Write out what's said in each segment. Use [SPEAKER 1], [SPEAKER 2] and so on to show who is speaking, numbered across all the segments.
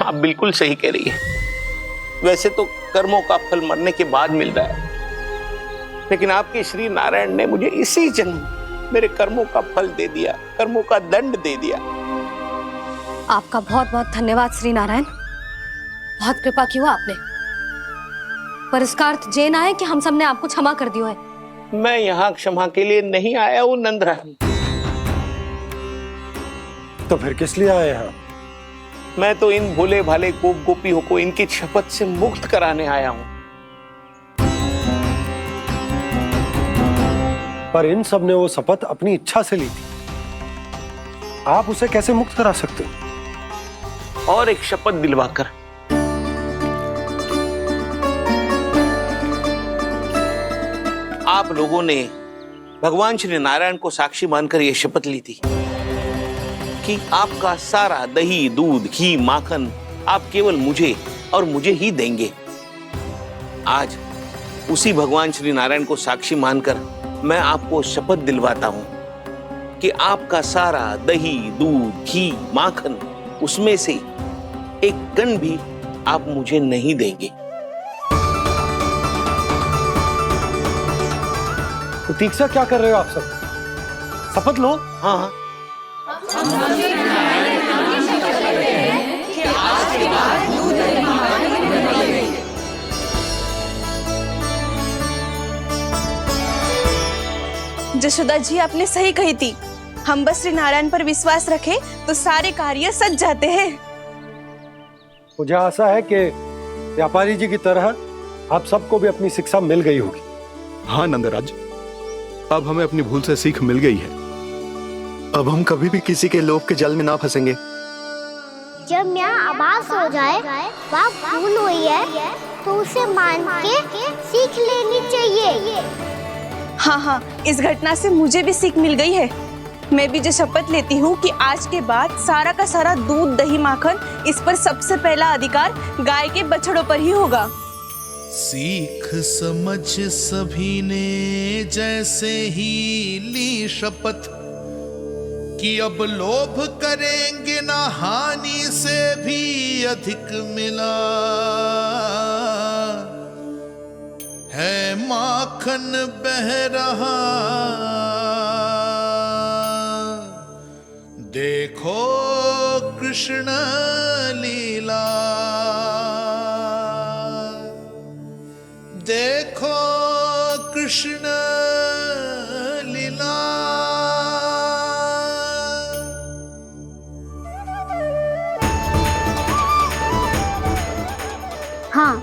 [SPEAKER 1] आप बिल्कुल सही कह रही है। वैसे तो कर्मों का फल मरने के बाद मिल रहा है, लेकिन आपके श्री नारायण ने मुझे इसी जन्म मेरे कर्मों का फल दे दिया, कर्मों का दंड दे दिया।
[SPEAKER 2] आपका बहुत बहुत धन्यवाद श्री नारायण, बहुत कृपा की हो आपने। पर इसका अर्थ ये ना है कि हम सबने आपको क्षमा कर दिया है।
[SPEAKER 1] मैं यहाँ क्षमा के लिए नहीं आया हूँ नंदरानी।
[SPEAKER 3] तो फिर किस लिए आए हैं?
[SPEAKER 1] मैं तो इन भोले भाले गोप गोपियों को इनकी शपथ से मुक्त कराने आया हूँ।
[SPEAKER 3] पर इन सब ने वो शपथ अपनी इच्छा से ली थी, आप उसे कैसे मुक्त करा सकते हो?
[SPEAKER 1] और एक शपथ दिलवाकर। आप लोगों ने भगवान श्री नारायण को साक्षी मानकर यह शपथ ली थी कि आपका सारा दही, दूध, घी, माखन आप केवल मुझे और मुझे ही देंगे। आज उसी भगवान श्री नारायण को साक्षी मानकर मैं आपको शपथ दिलवाता हूं कि आपका सारा दही, दूध, घी, माखन उसमें से एक कण भी आप मुझे नहीं देंगे।
[SPEAKER 3] प्रतीक्षा क्या कर रहे हो आप सब? शपथ लो।
[SPEAKER 1] हाँ,
[SPEAKER 4] जशोदा जी, आपने सही कही थी। हम बस श्री नारायण पर विश्वास रखें तो सारे कार्य सज जाते हैं।
[SPEAKER 3] मुझे आशा है कि व्यापारी जी की तरह आप सबको भी अपनी शिक्षा मिल गई होगी।
[SPEAKER 5] हाँ नंदराज, अब हमें अपनी भूल से सीख मिल गई है। अब हम कभी भी किसी के लोभ के जाल में ना फंसेंगे।
[SPEAKER 6] जब यहाँ आभास हो जाए वहाँ भूल हुई है तो उसे मान के सीख लेनी चाहिए।
[SPEAKER 4] हाँ हाँ, इस घटना से मुझे भी सीख मिल गई है। मैं भी जो शपथ लेती हूँ कि आज के बाद सारा का सारा दूध, दही, माखन इस पर सबसे पहला अधिकार गाय के बछड़ों पर ही होगा।
[SPEAKER 7] सीख समझ सभी ने जैसे ही ली शपथ कि अब लोभ करेंगे ना हानि से भी अधिक मिला है, माखन बह रहा देखो कृष्ण लीला, देखो कृष्ण लीला।
[SPEAKER 6] हाँ,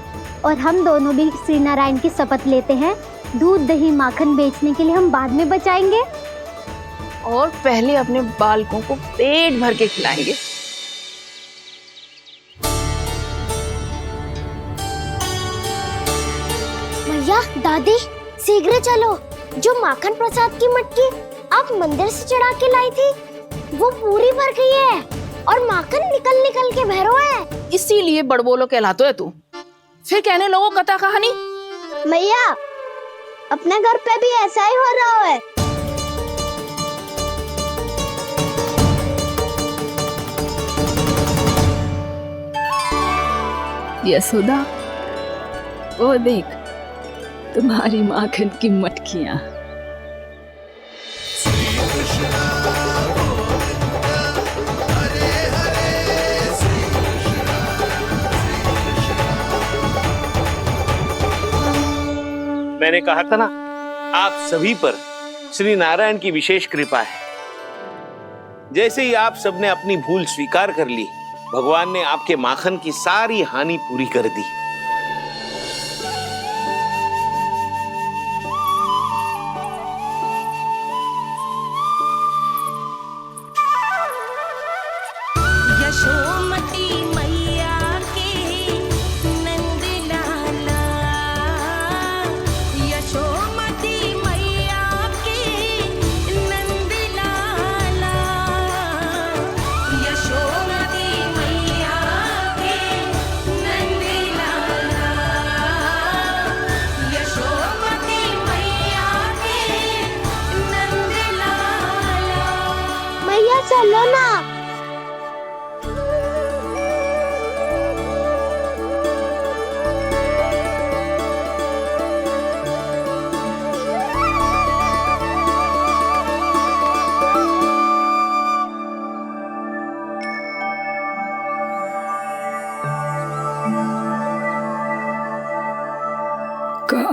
[SPEAKER 6] और हम दोनों भी श्री नारायण की शपथ लेते हैं, दूध, दही, माखन बेचने के लिए हम बाद में बचाएंगे
[SPEAKER 4] और पहले अपने बालकों को पेट भर के खिलाएंगे।
[SPEAKER 6] भैया, दादी, शीघ्र चलो। जो माखन प्रसाद की मटकी आप मंदिर से चढ़ा के लाई थी वो पूरी भर गई है और माखन निकल निकल के बह रहा है।
[SPEAKER 8] इसीलिए बड़बोलो कहलाते है तू। फिर कहने लोगों कथा कहानी।
[SPEAKER 6] भैया, अपने घर पे भी ऐसा ही हो रहा है।
[SPEAKER 8] यशोदा, वो देख तुम्हारी माखन की मटकियां।
[SPEAKER 1] मैंने कहा था ना, आप सभी पर श्री नारायण की विशेष कृपा है। जैसे ही आप सबने अपनी भूल स्वीकार कर ली, भगवान ने आपके माखन की सारी हानि पूरी कर दी।
[SPEAKER 9] यशोमती मैया के नंद लाला, यशोमती मैया के नंद लाला, यशोमती मैया के नंद लाला, यशोमती मैया के नंद लाला।
[SPEAKER 6] मैया चलो ना।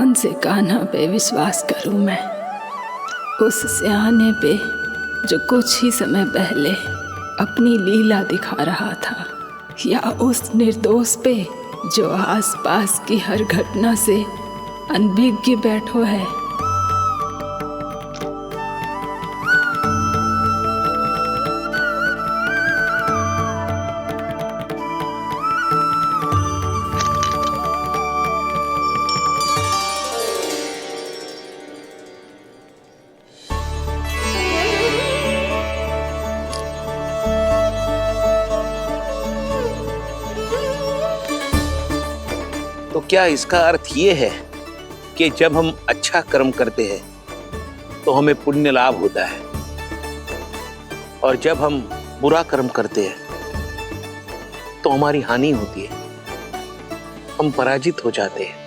[SPEAKER 8] कौन से कान्हा पे विश्वास करूं मैं? उस सियाने पे जो कुछ ही समय पहले अपनी लीला दिखा रहा था, या उस निर्दोष पे जो आसपास की हर घटना से अनभिज्ञ बैठो है?
[SPEAKER 1] तो क्या इसका अर्थ ये है कि जब हम अच्छा कर्म करते हैं तो हमें पुण्य लाभ होता है, और जब हम बुरा कर्म करते हैं तो हमारी हानि होती है, हम पराजित हो जाते हैं?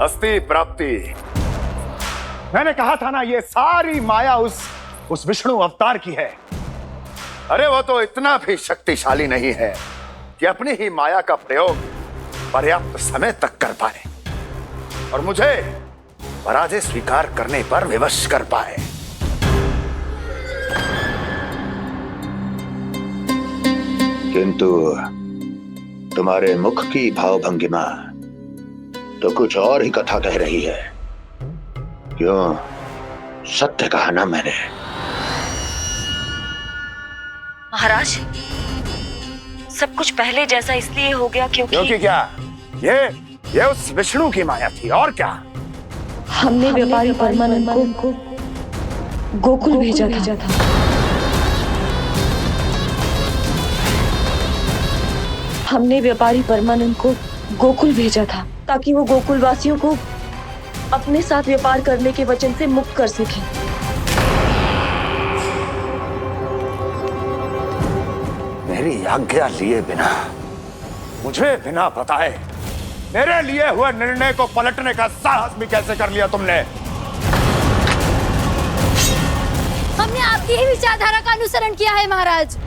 [SPEAKER 10] अस्ति प्राप्ति। मैंने कहा था ना, ये सारी माया उस विष्णु अवतार की है। अरे वो तो इतना भी शक्तिशाली नहीं है कि अपनी ही माया का प्रयोग पर्याप्त समय तक कर पाए और मुझे पराजय स्वीकार करने पर विवश कर पाए।
[SPEAKER 5] किंतु तुम्हारे मुख की भावभंगिमा तो कुछ और ही कथा कह रही है। क्यों? सत्य कहा ना मैंने।
[SPEAKER 11] महाराज, सब कुछ पहले जैसा इसलिए हो गया क्योंकि
[SPEAKER 10] क्या? ये उस विष्णु की माया थी, और क्या?
[SPEAKER 11] हमने व्यापारी परमानंद को गोकुल भेजा था। हमने व्यापारी परमानंद को गोकुल भेजा था ताकि वो गोकुल वासियों को अपने साथ व्यापार करने के वचन से मुक्त कर सके।
[SPEAKER 10] मेरी आज्ञा लिए बिना, मुझे बिना बताए मेरे लिए हुए निर्णय को पलटने का साहस भी कैसे कर लिया तुमने?
[SPEAKER 2] हमने आपकी ही विचारधारा का अनुसरण किया है महाराज।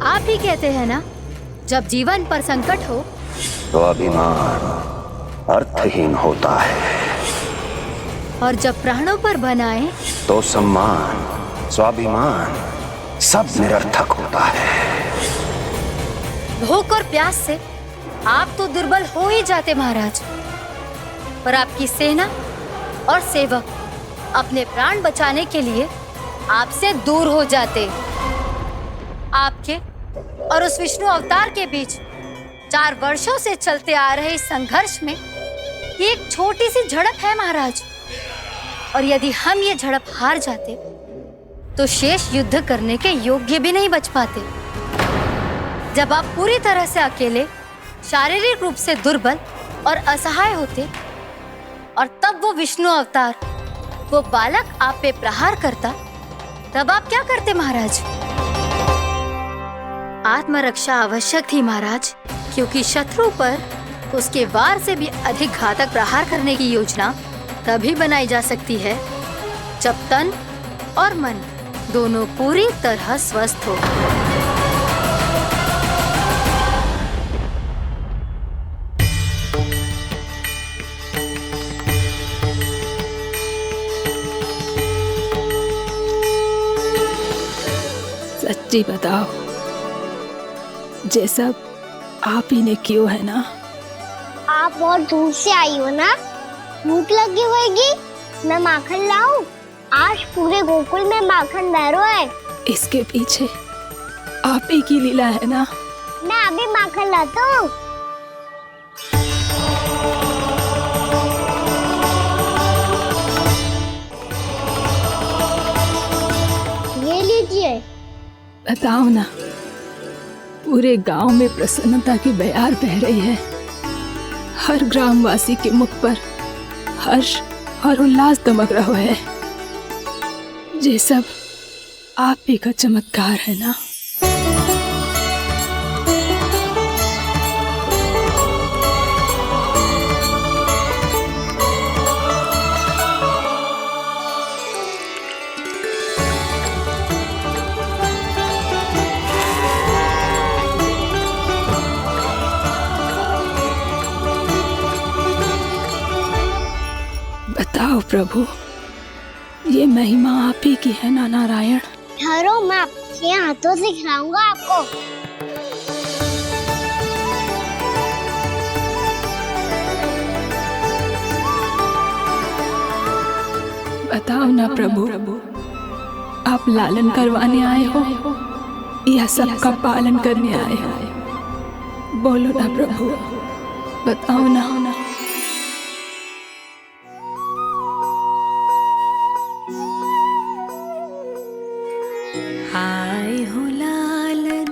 [SPEAKER 2] आप ही कहते हैं ना, जब जीवन पर संकट हो
[SPEAKER 5] तो अभिमान अर्थहीन होता है,
[SPEAKER 2] और जब प्राणों पर बनाए
[SPEAKER 5] तो सम्मान स्वाभिमान सब निरर्थक होता है।
[SPEAKER 2] भूख और प्यास से आप तो दुर्बल हो ही जाते महाराज, पर आपकी सेना और सेवक अपने प्राण बचाने के लिए आपसे दूर हो जाते। आपके और उस विष्णु अवतार के बीच 4 वर्षों से चलते आ रहे इस संघर्ष में ये एक छोटी सी झड़प है महाराज, और यदि हम ये झड़प हार जाते तो शेष युद्ध करने के योग्य भी नहीं बच पाते। जब आप पूरी तरह से अकेले, शारीरिक रूप से दुर्बल और असहाय होते, और तब वो विष्णु अवतार, वो बालक आप पे प्रहार करता, तब आप क्या करते महाराज? आत्मरक्षा आवश्यक थी महाराज, क्योंकि शत्रु पर उसके वार से भी अधिक घातक प्रहार करने की योजना तभी बनाई जा सकती है जब तन और मन दोनों पूरी तरह स्वस्थ हो।
[SPEAKER 8] सच्ची बताओ, ये सब आप ही ने क्यों है ना?
[SPEAKER 6] आप बहुत दूर से आई हो ना, भूख लगी होगी। मैं माखन लाऊं? आज पूरे गोकुल में माखन बह रहा है।
[SPEAKER 8] इसके पीछे आप ही की लीला है ना?
[SPEAKER 6] मैं अभी माखन लाता हूँ। ये लीजिए।
[SPEAKER 8] बताओ ना, पूरे गांव में प्रसन्नता की बयार बह रही है। हर ग्रामवासी के मुख पर हर्ष और उल्लास दमक रहा है। ये सब आप ही का चमत्कार है ना। बताओ प्रभु, ये महिमा आप ही की है ना नारायण?
[SPEAKER 6] ठहरो, मैं आपके हाथों से खिलाऊंगा आपको।
[SPEAKER 8] बताओ ना प्रभु, आप लालन करवाने आए हो या सबका पालन करने आए हो? बोलो ना प्रभु, बताओ ना।
[SPEAKER 9] आए हो लालन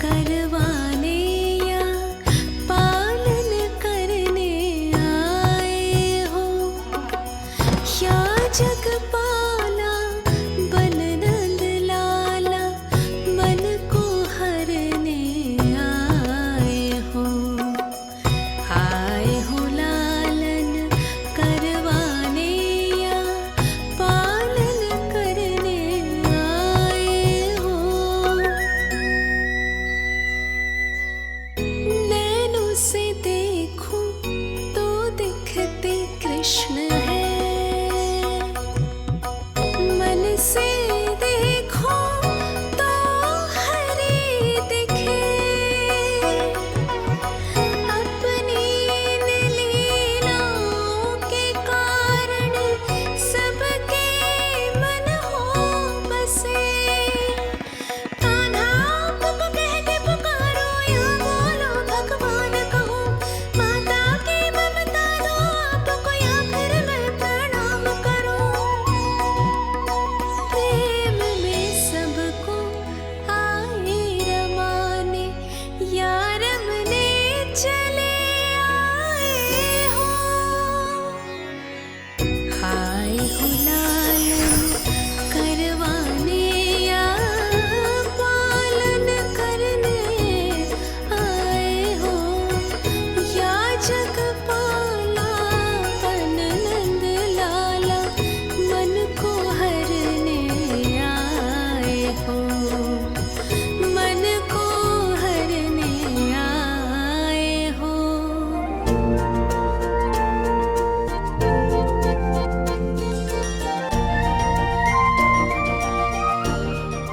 [SPEAKER 9] करवाने या पालन करने आए हो, या जगपाला बन नंद लाला मन को हरने आए हो। आए हो लालन करवाने या पालन करने आए हो। नैनों से देखूं तो दिखते कृष्ण है, मन से देखो तो हरि दिखे। अपनी लीलाओं के कारण सबके मन हो बसे। कान्हा आपको कह के पुकारो या बोलो भगवान कहो, माता की ममता दो आपको या फिर मैं प्रणाम करूं। प्रेम में सबको आए रमाने, या रमने चले आए हो। आए हो लालन करवाने या पालन करने आए हो, या जगपाला बन नंद लाला मन को हरने आए हो। मन को हरने आए हो।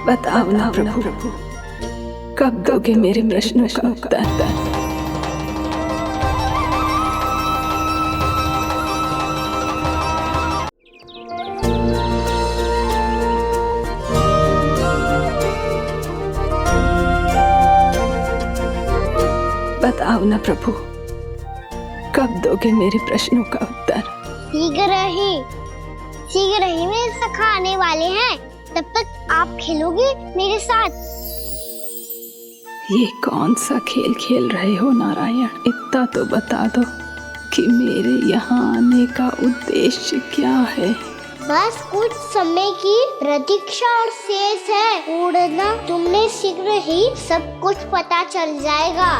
[SPEAKER 8] बताओ ना प्रभु, कब दोगे मेरे प्रश्नों का उत्तर? बताओ ना प्रभु, कब दोगे मेरे प्रश्नों का उत्तर?
[SPEAKER 6] शीघ्र ही मेरे सखा आने वाले हैं, तब तक आप खेलोगे मेरे साथ।
[SPEAKER 8] ये कौन सा खेल खेल रहे हो नारायण? इतना तो बता दो कि मेरे यहाँ आने का उद्देश्य क्या है?
[SPEAKER 6] बस कुछ समय की प्रतीक्षा और शेष है। उड़ना तुमने शीघ्र ही सब कुछ पता चल जाएगा।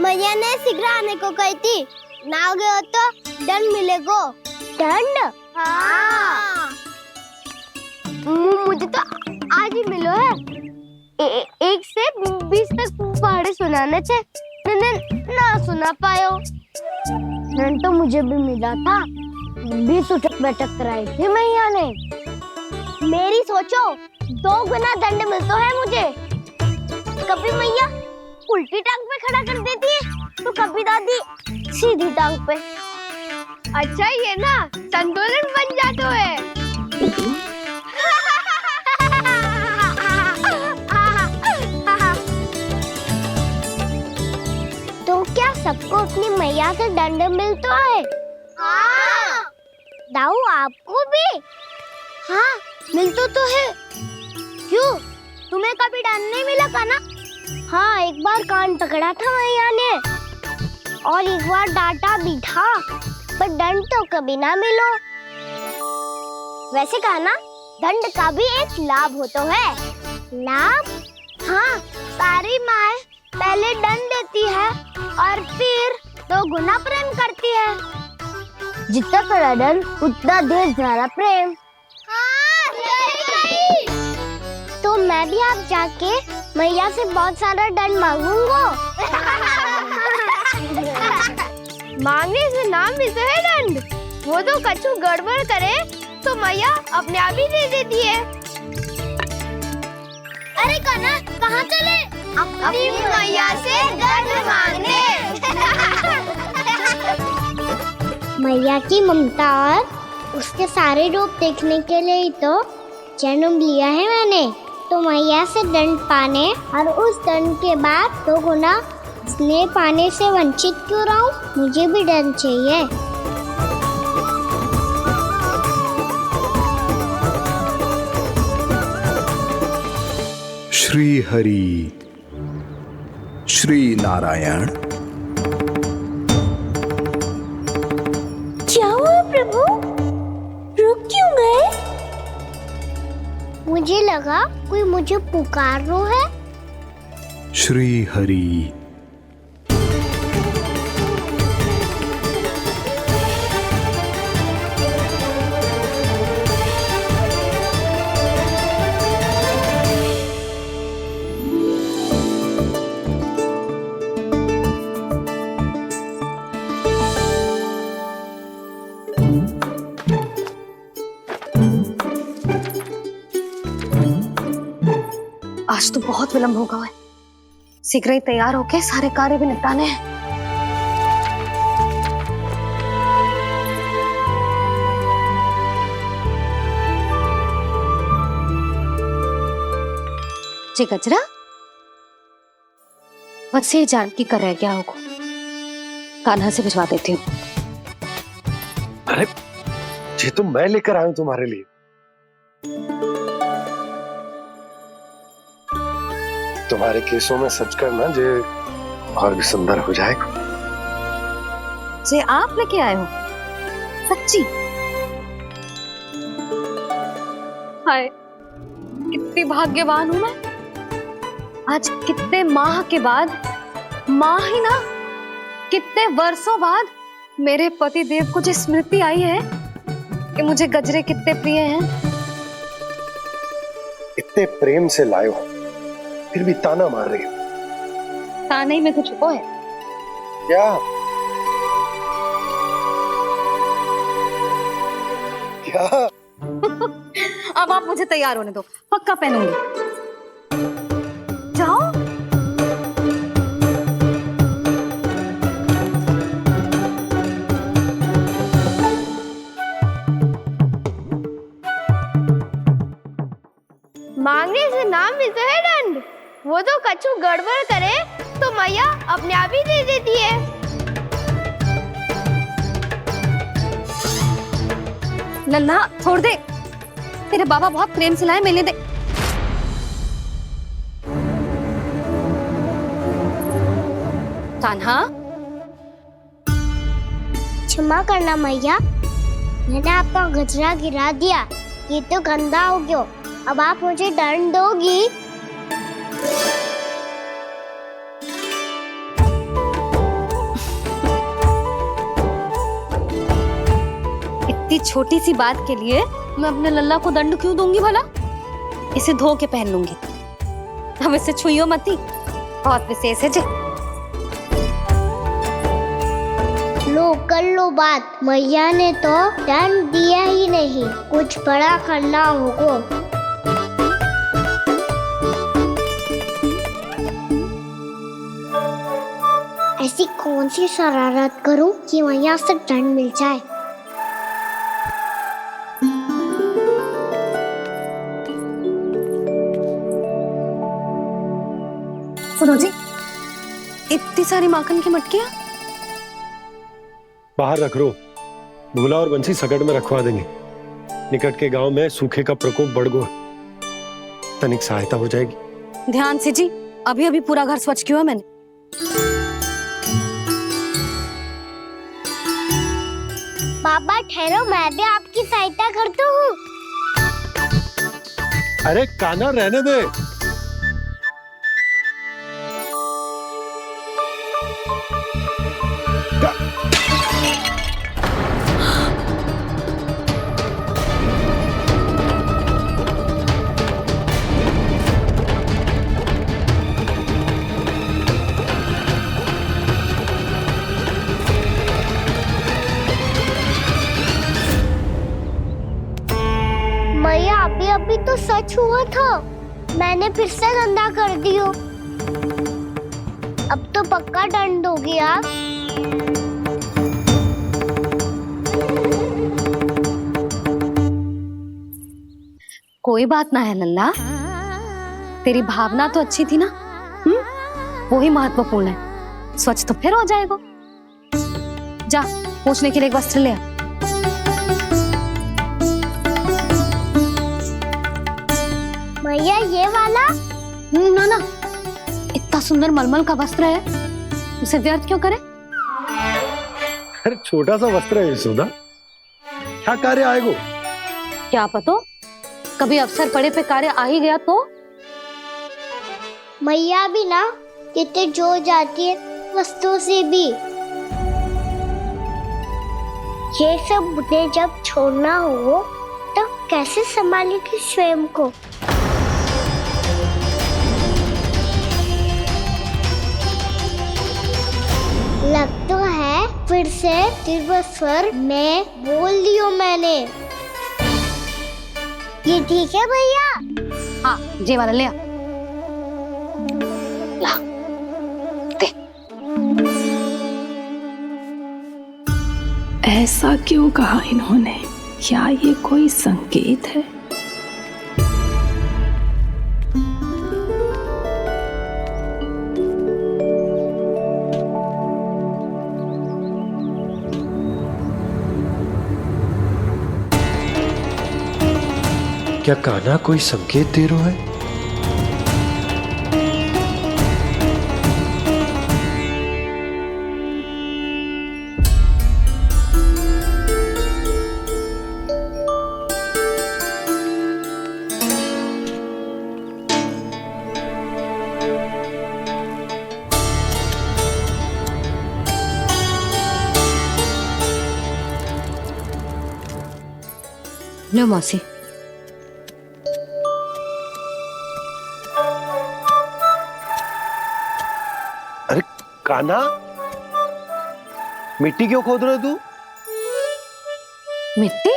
[SPEAKER 6] मैया ने शीघ्र आने को कही थी, ना आ गए हो तो दंड मिलेगा। दंड? हाँ। मुझे तो आज ही मिलो है। 1 से 20 तक पहाड़े सुनाने थे, ना सुना पायो। दंड तो मुझे भी मिला था, 20 उठक बैठक कराई थी मैया ने। मेरी सोचो 2 गुना दंड मिलता है मुझे। कभी मैया उल्टी टांग पे खड़ा कर देती है, तो कभी दादी सीधी टांग पे। अच्छा ये ना संतुलन बन जाता है। मैया से दंड मिलता है। हाँ। दाऊ आपको भी? हाँ मिलता तो है। क्यों, तुम्हें कभी दंड नहीं मिला था ना? हाँ एक बार कान पकड़ा था मैया ने और एक बार डांटा भी था, पर दंड तो कभी ना मिलो। वैसे कहा ना, दंड का भी एक लाभ होता है। लाभ? हाँ, सारी माँ पहले दंड देती है और फिर 2 गुना प्रेम करती है। जितना बड़ा दंड उतना ढेर सारा प्रेम। हाँ, सही। तो मैं भी आप जाके मैया से बहुत सारा दंड मांगूंगा। मांगने से नाम भी तो है दंड। वो तो कछु गड़बड़ करे तो मैया अपने आप ही दे देती है। अरे कान्हा, कहाँ चले? अपनी मैया से दंड मांगने। मैया की ममता और उसके सारे रूप देखने के लिए ही तो जन्म लिया है मैंने। तो मैया से दंड पाने और उस दंड के बाद 2 गुना स्नेह पाने से वंचित क्यों रहूं? मुझे भी दंड चाहिए।
[SPEAKER 12] श्री हरि श्री नारायण।
[SPEAKER 6] क्या हुआ प्रभु? रुक क्यों गए? मुझे लगा कोई मुझे पुकार रहा है।
[SPEAKER 12] श्री हरि।
[SPEAKER 4] आज तो बहुत विलंब होगा है। शीघ्र ही तैयार होके सारे कार्य भी निपटाने हैं। जे गजरा बस ये जान की कर रह गया होगा। कान्हा से भिजवा देती हूँ।
[SPEAKER 3] अरे ये तो मैं लेकर आया हूं तुम्हारे लिए। तुम्हारे केसों में सच करना जे और भी सुंदर हो जाएगा।
[SPEAKER 4] जे आप लेके आए हो? सच्ची? हाय, कितनी भाग्यवान हूं मैं। आज कितने माह के बाद, माह ही ना, कितने वर्षों बाद मेरे पति देव को जो स्मृति आई है कि मुझे गजरे कितने प्रिय हैं।
[SPEAKER 3] इतने प्रेम से लाए हो, फिर भी ताना मार रही हो।
[SPEAKER 4] ताने में कुछ छुपो है
[SPEAKER 3] क्या? क्या?
[SPEAKER 4] अब आप मुझे तैयार होने दो, पक्का पहनूंगी। जाओ।
[SPEAKER 6] मांगने से नाम मिलता है दंड। वो तो कछु गड़बड़ करे तो मैया अपने आप ही दे देती है।
[SPEAKER 4] नन्हा छोड़ दे, तेरे बाबा बहुत प्रेम से लाए, मिलने दे। कान्हा,
[SPEAKER 6] क्षमा करना मैया, मैंने आपका गजरा गिरा दिया। ये तो गंदा हो गया। अब आप मुझे दंड दोगी?
[SPEAKER 4] इतनी छोटी सी बात के लिए मैं अपने लल्ला को दंड क्यों दूंगी भला? इसे धो के पहन लूंगी। अब इसे छुइयो मती, बहुत विशेष है जे।
[SPEAKER 6] लो कर लो बात। मैया ने तो दंड दिया ही नहीं, कुछ बड़ा करना होगा। ऐसी कौन सी शरारत करूं कि मैया से दंड मिल जाए?
[SPEAKER 4] सुनो जी, इतनी सारी माखन की मटकियां
[SPEAKER 3] बाहर रख रो, भूला और बंसी सकट में रखवा देंगे। निकट के गांव में सूखे का प्रकोप बढ़ गो, तनिक सहायता हो जाएगी।
[SPEAKER 13] ध्यान से जी, अभी अभी पूरा घर स्वच्छ किया मैंने।
[SPEAKER 6] पापा ठहरो, मैं भी आपकी सहायता करता हूँ।
[SPEAKER 3] अरे कान्हा रहने दे।
[SPEAKER 6] मैया अभी अभी तो सच हुआ था, मैंने फिर से गंदा कर दियो। अब तो पक्का दंड दोगी आप।
[SPEAKER 13] कोई बात ना है लल्ला, तेरी भावना तो अच्छी थी ना, वही महत्वपूर्ण है। स्वच्छ तो फिर हो जाएगा। जा पोंछने के लिए एक वस्त्र ले आ।
[SPEAKER 6] भैया ये वाला?
[SPEAKER 13] ना ना, इतना सुंदर मलमल का वस्त्र है, उसे व्यर्थ क्यों करे?
[SPEAKER 3] अरे छोटा सा वस्त्र है यशोदा, क्या कार्य आएगो?
[SPEAKER 13] क्या पता, कभी अवसर पड़े पे कार्य आ ही गया तो।
[SPEAKER 6] मैया भी ना कितने जो जाती है वस्तुओं से भी। ये सब उन्हें जब छोड़ना हो तो कैसे संभालेगी स्वयं को? लग तो है फिर से तीव्र स्वर में बोल दियो मैंने। ये ठीक है भैया?
[SPEAKER 13] हाँ, जे वाला ले आ। ला, दे।
[SPEAKER 8] ऐसा क्यों कहा इन्होंने? क्या ये कोई संकेत है?
[SPEAKER 3] क्या कान्हा कोई संकेत दे रहा है?
[SPEAKER 13] लो मौसी।
[SPEAKER 3] अरे कान्हा, मिट्टी क्यों खोद रहे तू?
[SPEAKER 13] मिट्टी?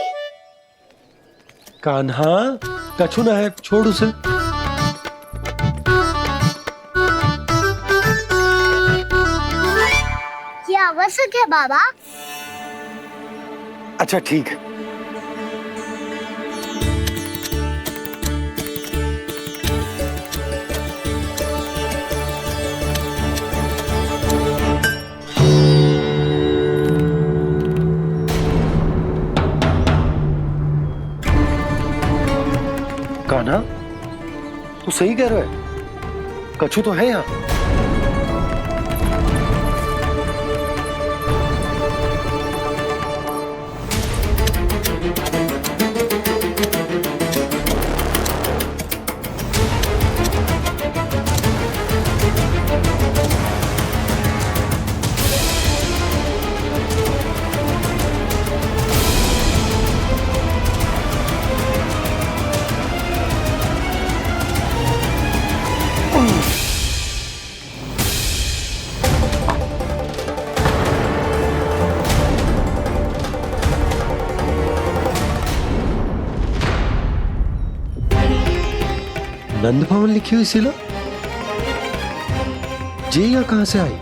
[SPEAKER 3] कान्हा, कछु ना है, छोड़ उसे।
[SPEAKER 6] ये आवश्यक है बाबा।
[SPEAKER 3] अच्छा ठीक है। कान्हा, तू सही कह रहा है, कछु तो है यहाँ। नंद भवन लिखी हुई सिला, जी यहाँ कहाँ से आई?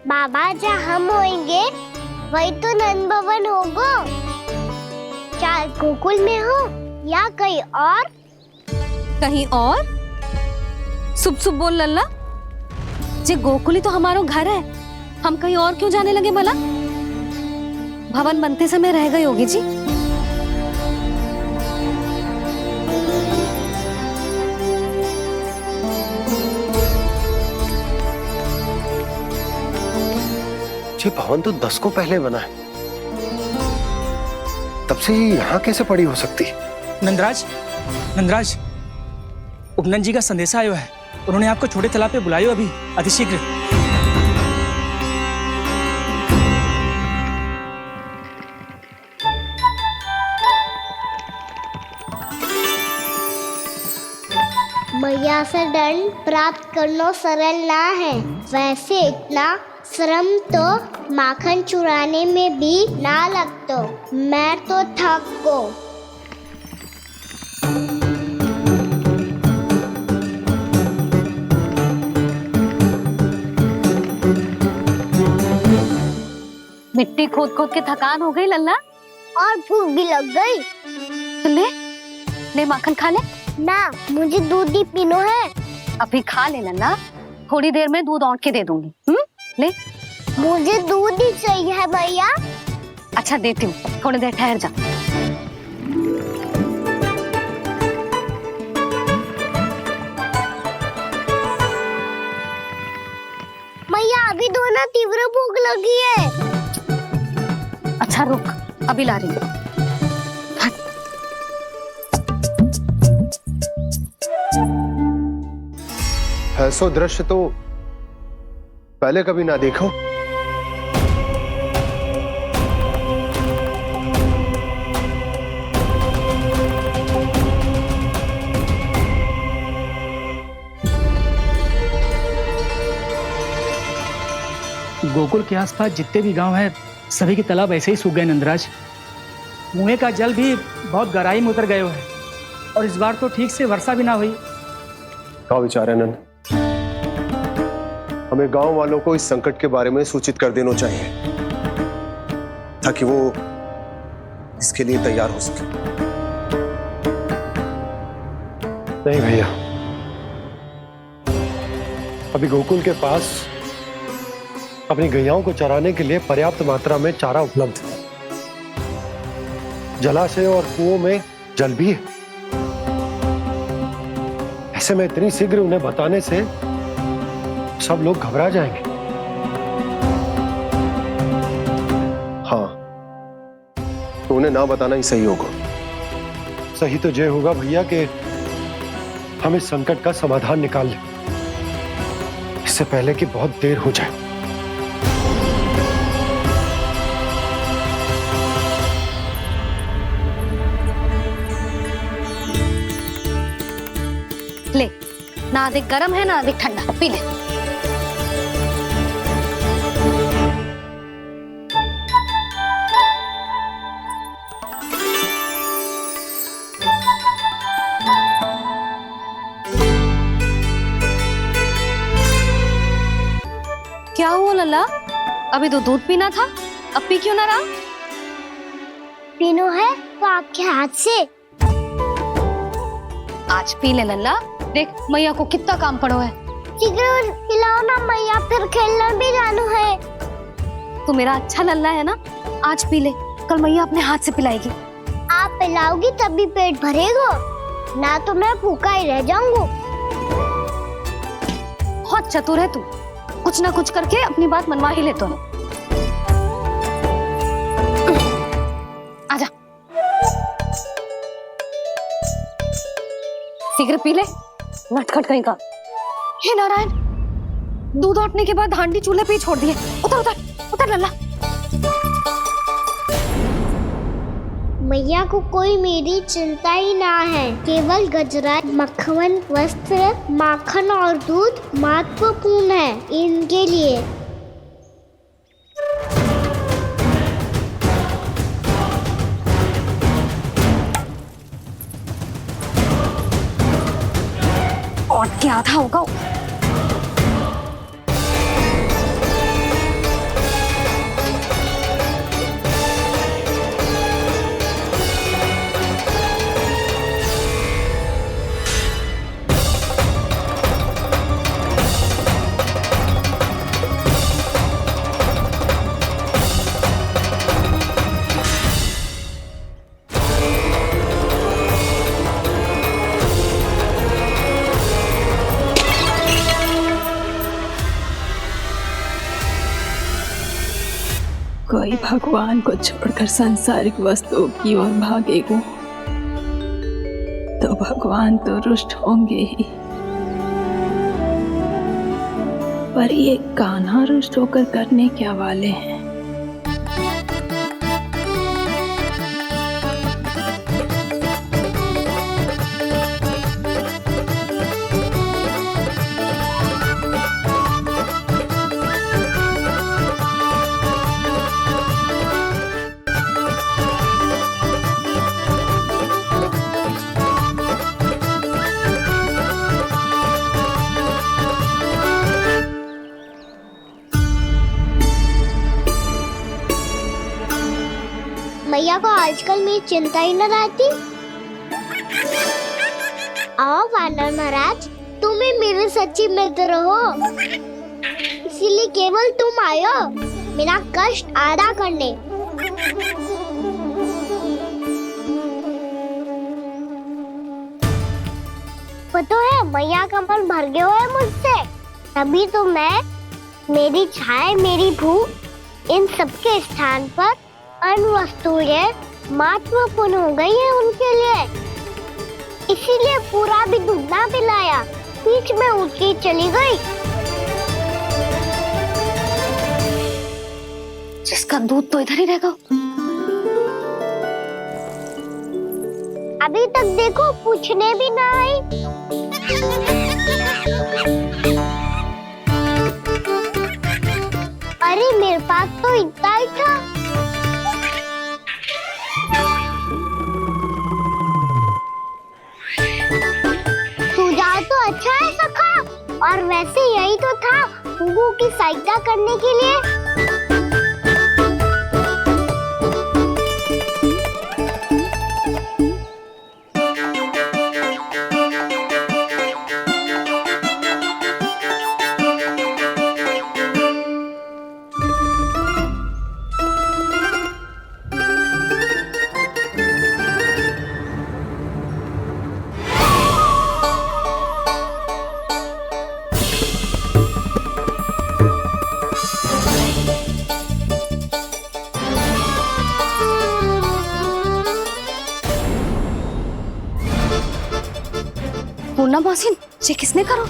[SPEAKER 6] बाबा जहाँ हम होंगे वही तो नंद भवन होगा। चाहे गोकुल में हो या कहीं और।
[SPEAKER 13] कहीं और? सुब सुब बोल लल्ला, जे गोकुली तो हमारो घर है, हम कहीं और क्यों जाने लगे भला? भवन बनते समय रह गई होगी जी।
[SPEAKER 3] ये भवन तो 10 को पहले बना है, तब से ये यहाँ कैसे पड़ी हो सकती?
[SPEAKER 14] नंदराज, नंदराज, उपनंद जी का संदेशा आयो है। उन्होंने आपको छोटे तालाब पे बुलायो अभी, अतिशीघ्र।
[SPEAKER 6] मैया से दंड प्राप्त करना सरल ना है, वैसे इतना श्रम तो माखन चुराने में भी ना लगतो। मैं तो थक गो।
[SPEAKER 13] मिट्टी खोद खोद के थकान हो गई लल्ला,
[SPEAKER 6] और भूख भी लग गई।
[SPEAKER 13] तो ले माखन खा ले।
[SPEAKER 6] ना, मुझे दूध ही पीनो है।
[SPEAKER 13] अभी खा ले लल्ला, थोड़ी देर में दूध औंट के दे दूंगी। ले।
[SPEAKER 6] मुझे दूध ही चाहिए है भैया।
[SPEAKER 13] अच्छा देती हूँ, थोड़ी देर ठहर जा।
[SPEAKER 6] मैया अभी तो ना तीव्र भूख लगी है।
[SPEAKER 13] अच्छा रुक, अभी ला रही हूँ।
[SPEAKER 3] ऐसा दृश्य तो पहले कभी ना देखो।
[SPEAKER 14] गोकुल के आसपास जितने भी गांव हैं, सभी के तालाब ऐसे ही सूख गए नंदराज। कुएं का जल भी बहुत गहराई में उतर गए है, और इस बार तो ठीक से वर्षा भी ना हुई।
[SPEAKER 3] क्या विचार है नंद? हमें गांव वालों को इस संकट के बारे में सूचित कर देना चाहिए, ताकि वो इसके लिए तैयार हो सके। नहीं भैया, अभी गोकुल के पास अपनी गैयाओं को चराने के लिए पर्याप्त मात्रा में चारा उपलब्ध है। जलाशय और कुओं में जल भी है। ऐसे में इतनी शीघ्र उन्हें बताने से सब लोग घबरा जाएंगे। हाँ, तो उन्हें ना बताना ही सही होगा। सही तो ये होगा भैया कि हम इस संकट का समाधान निकाल लें, इससे पहले कि बहुत देर हो जाए।
[SPEAKER 13] ले, ना अधिक गर्म है ना अधिक ठंडा, पी ले। क्या हुआ लल्ला? अभी तो दूध पीना था, अब पी क्यों ना रहा?
[SPEAKER 6] पीनो है तो आपके हाथ से।
[SPEAKER 13] आज पी ले लल्ला, देख मैया को कितना काम पड़ो है।
[SPEAKER 6] शीघ्र पिलाओ ना मैया, फिर खेलना भी जानो है।
[SPEAKER 13] तू मेरा अच्छा लल्ला है ना, आज पी ले, कल मैया अपने हाथ से पिलाएगी।
[SPEAKER 6] आप पिलाओगी तभी पेट भरेगा, ना तो मैं भूखा ही रह जाऊंगा।
[SPEAKER 13] बहुत चतुर है तू, कुछ ना कुछ करके अपनी बात मनवा ही लेता है। आजा, शीघ्र पी ले, नटखट कहीं का। हे नारायण, दूध औटने के बाद हांडी चूल्हे पे ही छोड़ दिए। उतर उतर उतर लल्ला।
[SPEAKER 6] मैया को कोई मेरी चिंता ही ना है, केवल गजरा, मक्खन, वस्त्र, माखन और दूध महत्वपूर्ण है इनके लिए।
[SPEAKER 13] और क्या था होगा?
[SPEAKER 8] कोई भगवान को छोड़कर सांसारिक वस्तुओं की ओर भागेगा तो भगवान तो रुष्ट होंगे ही, पर ये कान्हा रुष्ट होकर करने क्या वाले हैं?
[SPEAKER 6] मैया को आजकल मेरी चिंता ही न रहती। आओ वानर महाराज, तुम ही मेरे सच्ची मित्र हो, इसीलिए केवल तुम आयो मेरा कष्ट आधा करने। पता है मैया का मन भर गया है मुझसे, तभी तो मैं मेरी छाया मेरी भूख इन सबके स्थान पर अन्य वस्तुएं महत्वपूर्ण हो गई है उनके लिए, इसीलिए पूरा भी दूध ना पिलाया, बीच में उठ के चली गई।
[SPEAKER 13] जिसका दूध तो इधर ही रहेगा।
[SPEAKER 6] अभी तक देखो पूछने भी ना आई। अरे मेरे पास तो इतना ही था। सुझाव तो अच्छा है सखा, और वैसे यही तो था गुगु की सहायता करने के लिए।
[SPEAKER 13] पूर्णा मौसी, ये किसने करो?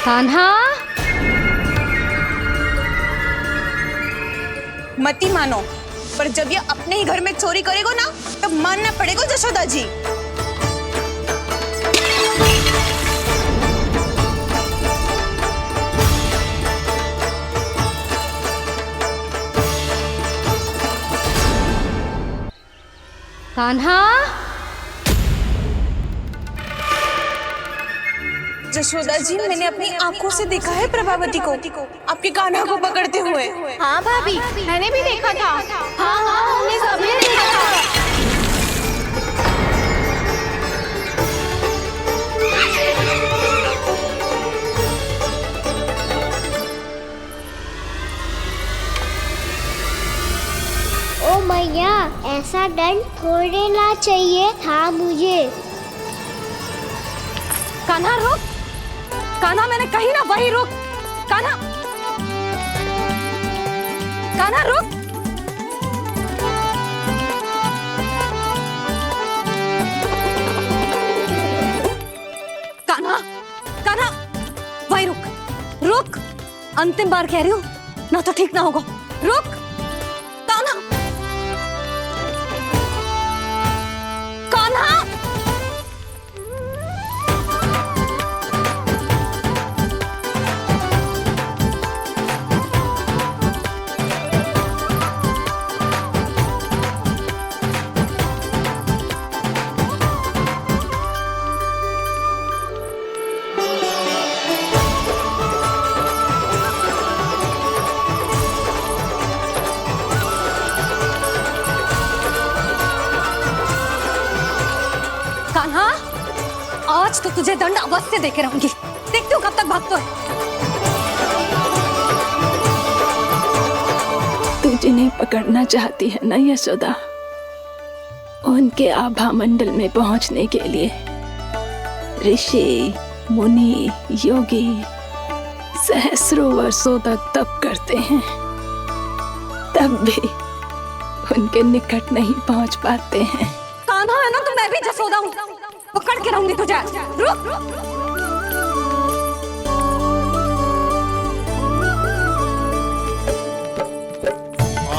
[SPEAKER 13] कान्हा,
[SPEAKER 4] मती मानो, पर जब ये अपने ही घर में चोरी करेगा ना, तब मानना पड़ेगा जशोदा जी।
[SPEAKER 13] कान्हा,
[SPEAKER 4] जशोदा जी, मैंने अपनी आंखों से देखा है प्रभावती को आपके कान्हा को पकड़ते हुए।
[SPEAKER 2] हाँ भाभी, मैंने भी देखा था। हाँ हाँ, हमने सबने देखा था।
[SPEAKER 6] ओ मैया, ऐसा दंड थोड़े ना चाहिए था मुझे।
[SPEAKER 13] कान्हा रुक, कान्हा मैंने कही ना वही रुक। कान्हा, कान्हा रुक। कान्हा, कान्हा वही रुक, रुक। अंतिम बार कह रही हूँ, ना तो ठीक ना होगा। रुक कान्हा, कान्हा। आज तो तुझे दंड अवश्य देके रहूंगी। देखती हूँ कब तक भागते है।
[SPEAKER 8] तू जिन्हें पकड़ना चाहती है ना यशोदा, उनके आभा मंडल में पहुंचने के लिए ऋषि, मुनि, योगी सहस्रों वर्षों तक तप करते हैं, तब भी उनके निकट नहीं पहुंच पाते हैं।
[SPEAKER 13] कान्हा है ना तो मैं भी जसोदा हूँ, पकड़ के रहूंगी तुझे। रुक।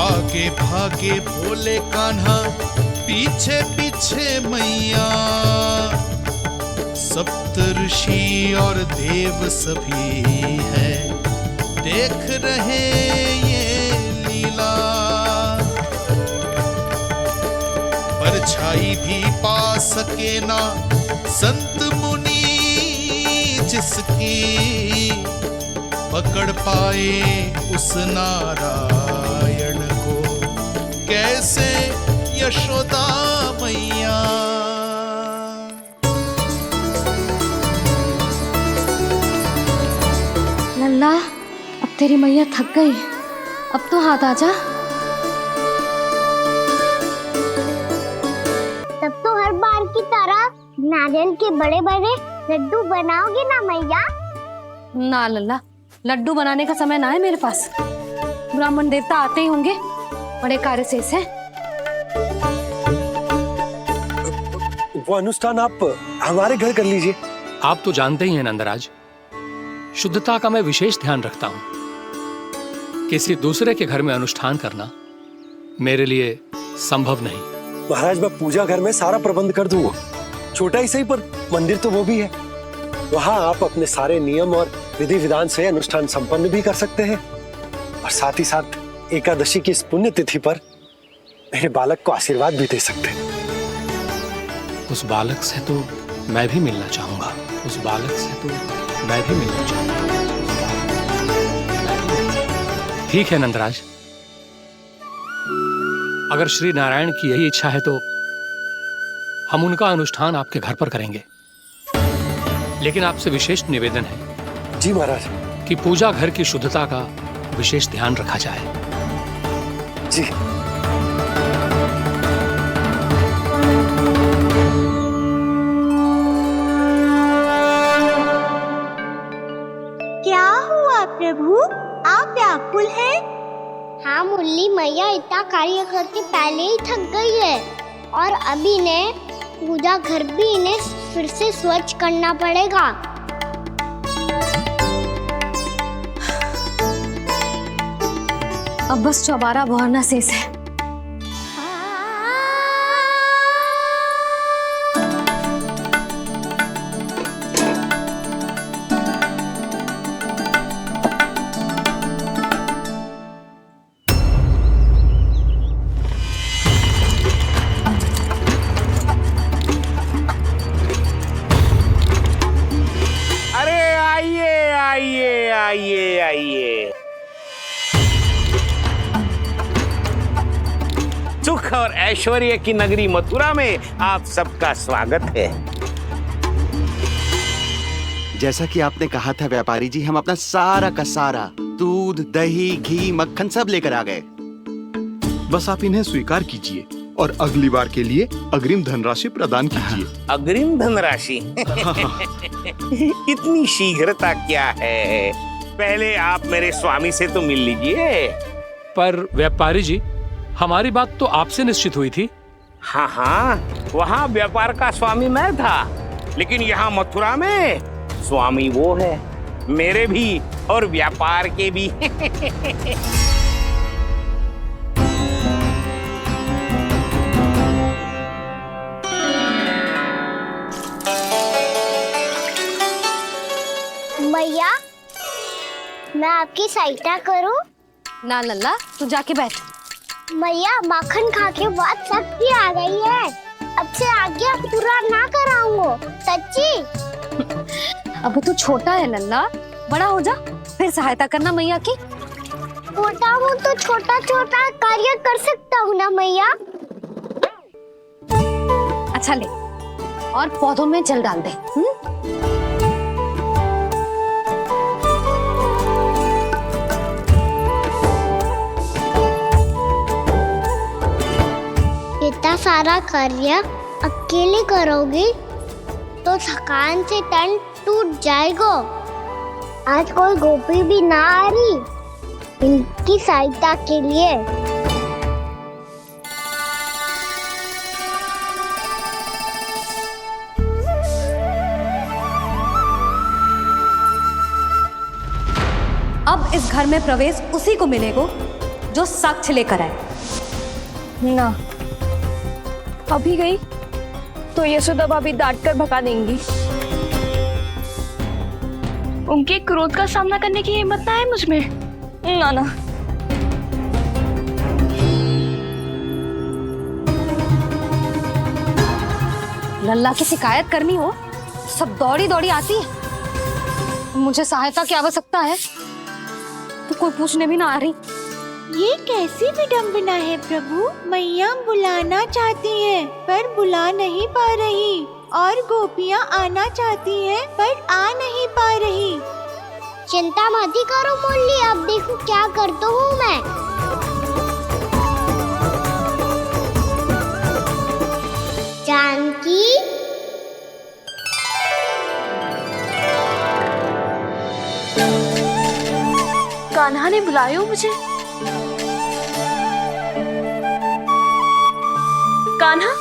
[SPEAKER 7] आगे भागे भोले कान्हा, पीछे पीछे मैया, सप्तऋषि और देव सभी है देख रहे ये लीला। परछाई भी पा सके ना संत मुनि जिसकी, पकड़ पाए उस नारायण को कैसे यशोदा मैया।
[SPEAKER 13] लल्ला, अब तेरी मैया थक गई, अब तो हाथ आजा।
[SPEAKER 6] तब तो हर बार की तरह नारियल के बड़े बड़े लड्डू बनाओगे ना मैया?
[SPEAKER 13] ना लल्ला, लड्डू बनाने का समय ना है मेरे पास। ब्राह्मण देवता आते ही होंगे, बड़े कार्य शेष है।
[SPEAKER 3] वो अनुष्ठान आप हमारे घर कर लीजिए।
[SPEAKER 15] आप तो जानते ही हैं नंदराज, शुद्धता का मैं विशेष ध्यान रखता हूं। किसी दूसरे के घर में अनुष्ठान करना मेरे लिए संभव नहीं।
[SPEAKER 3] महाराज, मैं पूजा घर में सारा प्रबंध कर दूंगा, छोटा ही सही पर मंदिर तो वो भी है। वहां आप अपने सारे नियम और विधि विधान से अनुष्ठान संपन्न भी कर सकते हैं, और साथ ही साथ एकादशी की इस पुण्य तिथि पर मेरे बालक को आशीर्वाद भी दे सकते हैं।
[SPEAKER 15] उस बालक से तो मैं भी मिलना चाहूंगा, उस बालक से तो मैं भी मिलना चाहूंगा। ठीक है नंदराज, अगर श्री नारायण की यही इच्छा है तो हम उनका अनुष्ठान आपके घर पर करेंगे। लेकिन आपसे विशेष निवेदन है।
[SPEAKER 3] जी महाराज।
[SPEAKER 15] कि पूजा घर की शुद्धता का विशेष ध्यान रखा जाए।
[SPEAKER 3] जी।
[SPEAKER 6] क्या हुआ प्रभु, आप व्याकुल हैं? हाँ मुरली मैया इतना कार्य करके पहले ही थक गई है, और अभी ने पूजा घर भी इन्हें फिर से स्वच्छ करना पड़ेगा।
[SPEAKER 13] अब बस चौबारा बहाना शेष है।
[SPEAKER 1] सुख और ऐश्वर्य की नगरी मथुरा में आप सबका स्वागत है।
[SPEAKER 16] जैसा कि आपने कहा था व्यापारी जी, हम अपना सारा का सारा दूध, दही, घी, मक्खन सब लेकर आ गए।
[SPEAKER 12] बस आप इन्हें स्वीकार कीजिए और अगली बार के लिए अग्रिम धनराशि प्रदान कीजिए।
[SPEAKER 1] अग्रिम धनराशि? इतनी शीघ्रता क्या है? पहले आप मेरे स्वामी से तो मिल लीजिए।
[SPEAKER 15] पर व्यापारी जी, हमारी बात तो आपसे निश्चित हुई थी।
[SPEAKER 1] हाँ हाँ, वहाँ व्यापार का स्वामी मैं था, लेकिन यहाँ मथुरा में स्वामी वो है, मेरे भी और व्यापार के भी।
[SPEAKER 6] मैया, मैं आपकी सहायता करूं?
[SPEAKER 13] ना लल्ला, तू जाके बैठ।
[SPEAKER 6] मैया, माखन खा के बात शक्ति आ गई है, अब से आगे पूरा ना कराऊंगा, सच्ची।
[SPEAKER 13] अब तू छोटा है लल्ला, बड़ा हो जा फिर सहायता करना मैया की।
[SPEAKER 6] छोटा हूँ तो छोटा छोटा कार्य कर सकता हूँ ना मैया।
[SPEAKER 13] अच्छा ले, और पौधों में जल डाल दे।
[SPEAKER 6] इतना सारा कार्य अकेले करोगे तो थकान से तन टूट जाएगा। आज कोई गोपी भी ना आ रही इनकी सहायता के लिए।
[SPEAKER 13] अब इस घर में प्रवेश उसी को मिलेगा जो साक्ष्य लेकर आए।
[SPEAKER 11] ना, अभी गई तो यशोदा भाभी डांट कर भगा देंगी। उनके क्रोध का सामना करने की हिम्मत ना है मुझ में। ना ना।
[SPEAKER 13] लल्ला की शिकायत करनी हो सब दौड़ी दौड़ी आती है। मुझे सहायता की आवश्यकता है तो कोई पूछने भी ना आ रही।
[SPEAKER 17] ये कैसी विडंबना है प्रभु। मैया बुलाना चाहती हैं पर बुला नहीं पा रही और गोपियां आना चाहती हैं पर आ नहीं पा रही।
[SPEAKER 6] चिंता मत ही करो मुरली, अब देखो क्या करता हूँ मैं। जानकी,
[SPEAKER 11] कान्हा ने बुलाया मुझे। कान्हा,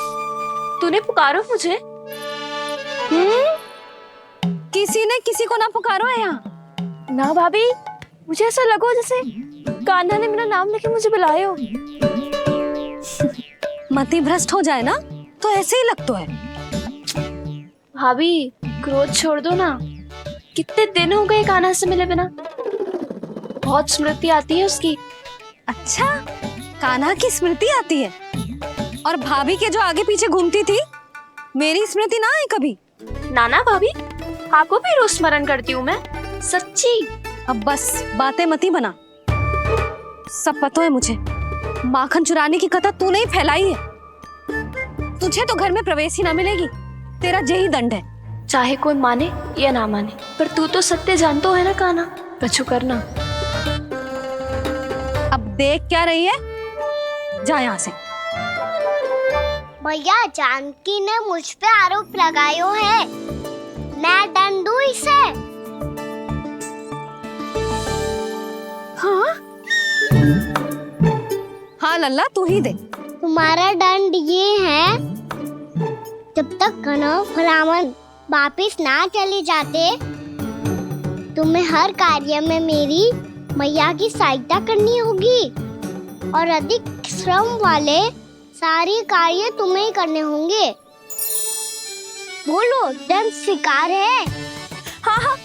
[SPEAKER 11] तूने पुकारो मुझे।
[SPEAKER 13] किसी ने किसी को ना पुकारो है यहाँ।
[SPEAKER 11] ना भाभी, मुझे ऐसा लगो जैसे कान्हा ने मेरा नाम लेके मुझे बुलायो।
[SPEAKER 13] मति भ्रष्ट हो जाए ना तो ऐसे ही लगता है।
[SPEAKER 11] भाभी, क्रोध छोड़ दो ना। कितने दिन हो गए कान्हा से मिले बिना। बहुत स्मृति आती है उसकी।
[SPEAKER 13] अच्छा, कान्हा की स्मृति आती है और भाभी के जो आगे पीछे घूमती थी मेरी स्मृति ना है कभी।
[SPEAKER 11] नाना भाभी, आपको भी रोज स्मरण करती हूँ मैं, सच्ची।
[SPEAKER 13] अब बस बातें मत ही बना। सब पता है मुझे। माखन चुराने की कथा तूने ही फैलाई है। तुझे तो घर में प्रवेश ही ना मिलेगी। तेरा यही दंड है।
[SPEAKER 11] चाहे कोई माने या ना माने, पर तू तो सत्य जानता है ना कान्हा। कछु करना।
[SPEAKER 13] अब देख क्या रही है, जा यहाँ से।
[SPEAKER 6] भैया, जानकी ने मुझ पे आरोप लगायो है। मैं दंड दूं इसे।
[SPEAKER 13] हाँ हाँ लल्ला, तू ही दे।
[SPEAKER 6] तुम्हारा दंड ये है, जब तक कनव फलावन वापिस ना चले जाते तुम्हें हर कार्य में मेरी मैया की सहायता करनी होगी और अधिक श्रम वाले सारे कार्य तुम्हें ही करने होंगे। बोलो, दंड स्वीकार है?
[SPEAKER 11] हाँ हाँ,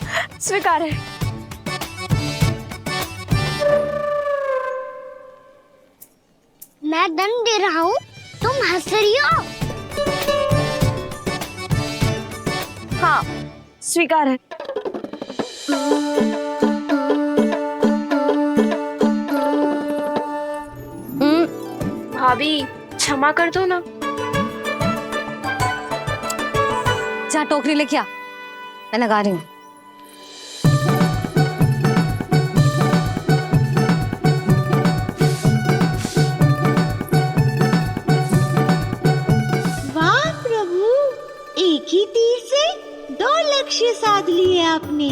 [SPEAKER 11] स्वीकार है।
[SPEAKER 6] मैं दंड दे रहा हूँ, तुम हंस रही हो।
[SPEAKER 11] हाँ, स्वीकार है। भाभी, क्षमा कर दो ना।
[SPEAKER 13] जा टोकरी लेके आ, मैं लगा रही हूँ।
[SPEAKER 17] वाह प्रभु, एक ही तीर से 2 लक्ष्य साध लिए आपने।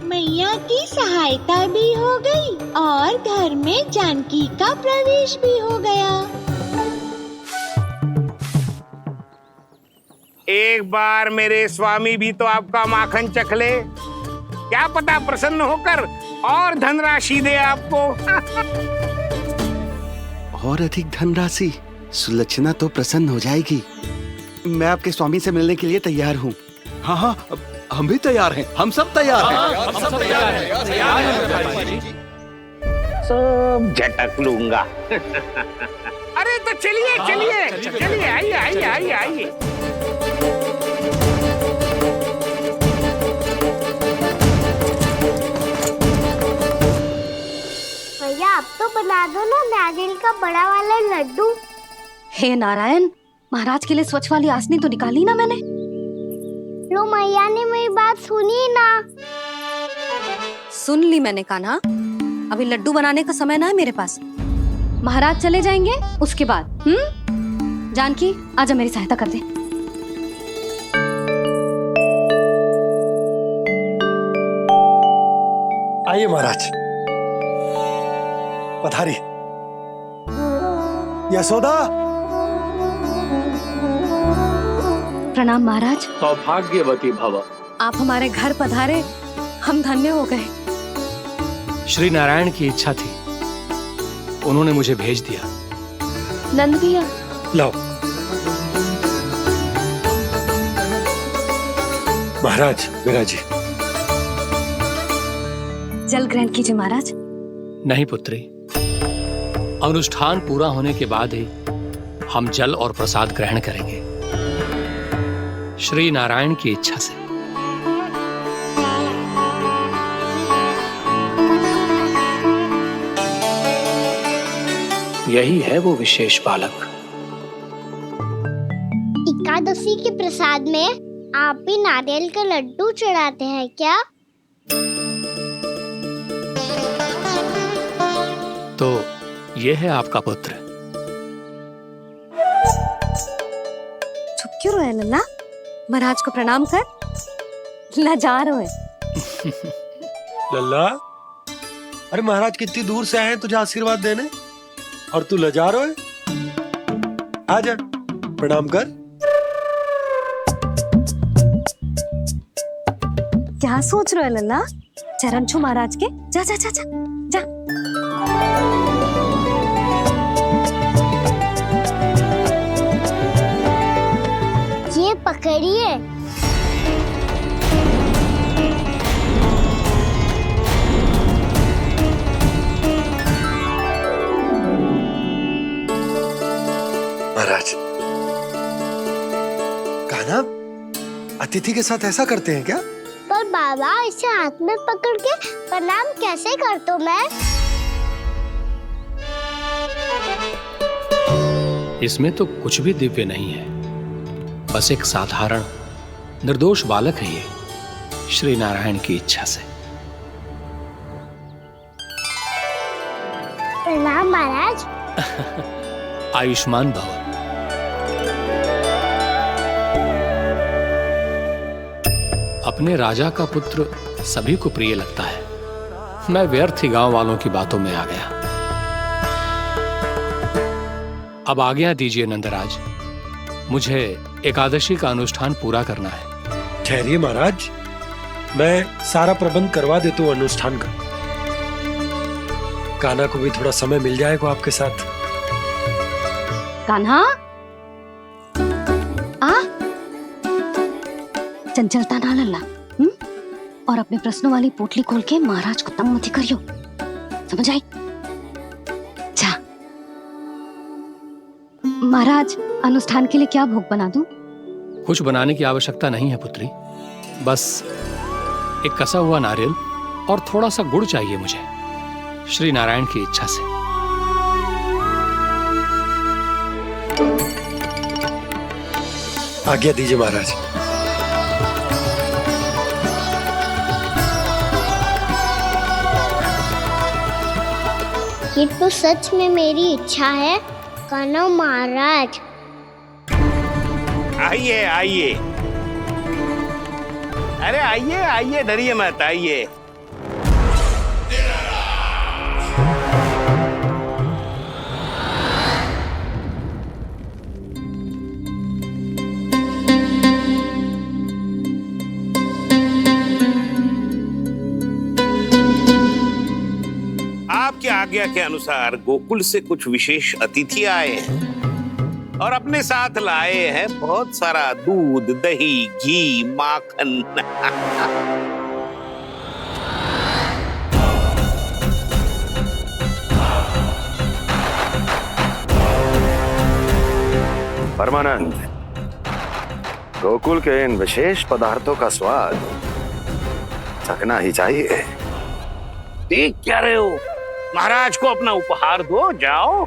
[SPEAKER 17] मैया की सहायता भी हो गई और घर में जानकी का प्रवेश भी हो गया।
[SPEAKER 1] एक बार मेरे स्वामी भी तो आपका माखन चख ले, क्या पता प्रसन्न होकर और धनराशि दे आपको।
[SPEAKER 16] और अधिक धनराशि? सुलक्षणा तो प्रसन्न हो जाएगी। मैं आपके स्वामी से मिलने के लिए तैयार हूँ।
[SPEAKER 12] हाँ हाँ, हम भी तैयार हैं। हम सब तैयार हैं।
[SPEAKER 1] हम सब तैयार हैं। सब झटक लूंगा। अरे तो चलिए चलिए चलिए, आइए आइए आइए आइए।
[SPEAKER 6] भैया, अब तो बना दो ना नारियल का बड़ा वाला लड्डू।
[SPEAKER 13] हे नारायण, महाराज के लिए स्वच्छ वाली आसनी तो निकाली ना मैंने।
[SPEAKER 6] लो मैया ने मेरी बात सुनी ना।
[SPEAKER 13] सुन ली मैंने कान्हा। अभी लड्डू बनाने का समय ना है मेरे पास। महाराज चले जाएंगे उसके बाद। जानकी आजा मेरी सहायता कर दे।
[SPEAKER 3] आइए महाराज, पधारी। यशोदा।
[SPEAKER 13] प्रणाम महाराज।
[SPEAKER 15] सौभाग्यवती भव।
[SPEAKER 13] आप हमारे घर पधारे, हम धन्य हो गए।
[SPEAKER 15] श्री नारायण की इच्छा थी, उन्होंने मुझे भेज दिया।
[SPEAKER 13] नंद भैया
[SPEAKER 3] लाओ। महाराज विराजी।
[SPEAKER 13] जल ग्रहण कीजिए महाराज।
[SPEAKER 15] नहीं पुत्री, अनुष्ठान पूरा होने के बाद ही हम जल और प्रसाद ग्रहण करेंगे, श्री नारायण की इच्छा से। यही है वो विशेष बालक।
[SPEAKER 6] एकादशी के प्रसाद में आप भी नारियल का लड्डू चढ़ाते हैं क्या?
[SPEAKER 15] तो ये है आपका पुत्र।
[SPEAKER 13] चुप क्यों रोए लल्ला? महाराज को प्रणाम कर। लजा रोए।
[SPEAKER 3] लल्ला, अरे महाराज कितनी दूर से आए हैं तुझे आशीर्वाद देने, और तू लजा रहा है? आजा प्रणाम कर।
[SPEAKER 13] क्या सोच रहे हो लल्ला? चरण छू महाराज के। जा जा जा जा जा।
[SPEAKER 6] ये पकड़िए।
[SPEAKER 3] महाराज, कान्हा अतिथि के साथ ऐसा करते हैं क्या?
[SPEAKER 6] पर बाबा, इसे हाथ में पकड़ के प्रणाम कैसे करता हूँ मैं?
[SPEAKER 15] इसमें तो कुछ भी दिव्य नहीं है, बस एक साधारण निर्दोष बालक है ये, श्री नारायण की इच्छा से।
[SPEAKER 6] प्रणाम महाराज।
[SPEAKER 15] आयुष्मान भव। अपने राजा का पुत्र सभी को प्रिय लगता है। मैं व्यर्थ ही गांव वालों की बातों में आ गया। अब आज्ञा दीजिए नंदराज, मुझे एकादशी का अनुष्ठान पूरा करना है।
[SPEAKER 3] ठहरिए महाराज, मैं सारा प्रबंध करवा देता हूँ अनुष्ठान का। कान्हा को भी थोड़ा समय मिल जाएगा आपके साथ।
[SPEAKER 13] कान्हा आ, चंचलता ना लल्ला। और अपने प्रश्नों वाली पोटली खोल के महाराज को तंग मत करियो, समझ आई? जा। महाराज, अनुष्ठान के लिए क्या भोग बना दूं?
[SPEAKER 15] कुछ बनाने की आवश्यकता नहीं है पुत्री, बस एक कसा हुआ नारियल और थोड़ा सा गुड़ चाहिए मुझे, श्री नारायण की इच्छा से।
[SPEAKER 3] आज्ञा दीजिए महाराज।
[SPEAKER 6] ये तो सच में मेरी इच्छा है कान्हा महाराज।
[SPEAKER 1] आइए आइए, अरे आइए आइए, डरिए मत, आइए। आपकी आज्ञा के अनुसार गोकुल से कुछ विशेष अतिथि आए हैं और अपने साथ लाए हैं बहुत सारा दूध, दही, घी, माखन।
[SPEAKER 10] परमानंद, गोकुल के इन विशेष पदार्थों का स्वाद चखना ही चाहिए।
[SPEAKER 1] देख क्या रहे हो? महाराज को अपना उपहार दो, जाओ।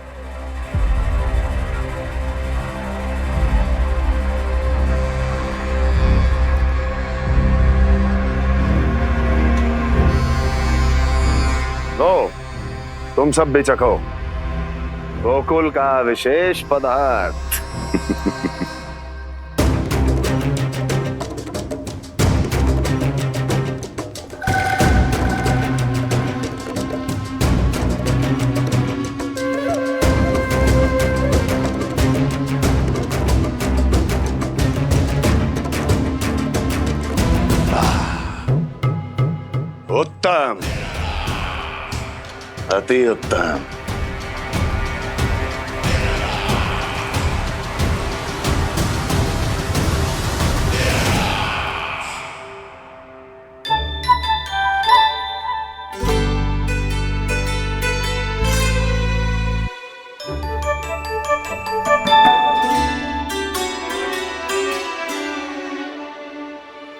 [SPEAKER 10] लो तुम सब भी चखो गोकुल का विशेष पदार्थ। उत्तम, अति उत्तम।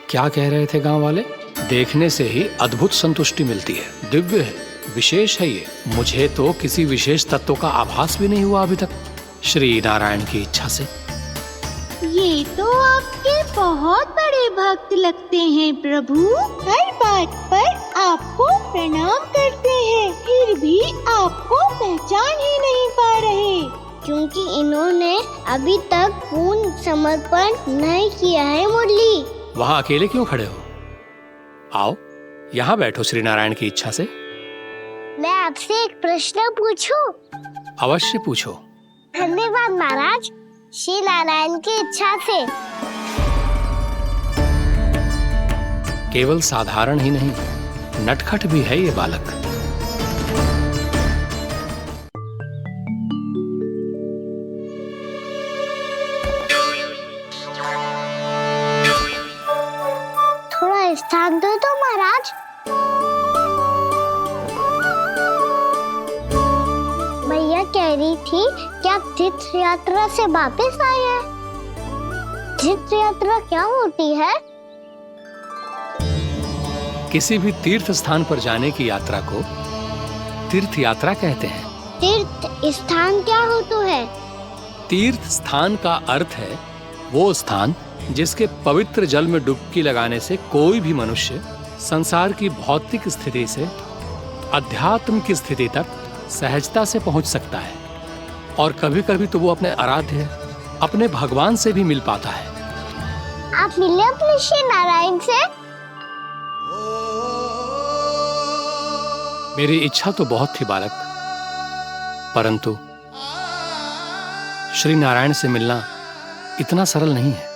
[SPEAKER 15] क्या कह रहे थे गांव वाले? देखने से ही अद्भुत संतुष्टि मिलती है, दिव्य है, विशेष है ये। मुझे तो किसी विशेष तत्व का आभास भी नहीं हुआ अभी तक, श्री नारायण की इच्छा से।
[SPEAKER 17] ये तो आपके बहुत बड़े भक्त लगते हैं प्रभु। हर बात पर आपको प्रणाम करते हैं, फिर भी आपको पहचान ही नहीं पा रहे।
[SPEAKER 6] क्योंकि इन्होंने अभी तक पूर्ण समर्पण नहीं किया है मुरली।
[SPEAKER 15] वहाँ अकेले क्यों खड़े हो? आओ यहाँ बैठो श्री नारायण की इच्छा से।
[SPEAKER 6] मैं आपसे एक प्रश्न पूछूं?
[SPEAKER 15] अवश्य पूछो।
[SPEAKER 6] धन्यवाद महाराज, श्री नारायण की इच्छा से।
[SPEAKER 15] केवल साधारण ही नहीं, नटखट भी है ये बालक।
[SPEAKER 6] थोड़ा स्थान दो तो महाराज। भैया कह रही थी कि आप तीर्थ यात्रा से वापस आए हैं। तीर्थ यात्रा क्या होती है?
[SPEAKER 15] किसी भी तीर्थ स्थान पर जाने की यात्रा को तीर्थ यात्रा कहते हैं।
[SPEAKER 6] तीर्थ स्थान क्या हो तो है?
[SPEAKER 15] तीर्थ स्थान का अर्थ है वो स्थान जिसके पवित्र जल में डुबकी लगाने से कोई भी मनुष्य संसार की भौतिक स्थिति से अध्यात्म की स्थिति तक सहजता से पहुंच सकता है, और कभी कभी तो वो अपने आराध्य, अपने भगवान से भी मिल पाता है।
[SPEAKER 6] आप मिले अपने श्री नारायण से?
[SPEAKER 15] मेरी इच्छा तो बहुत थी बालक, परंतु श्री नारायण से मिलना इतना सरल नहीं है।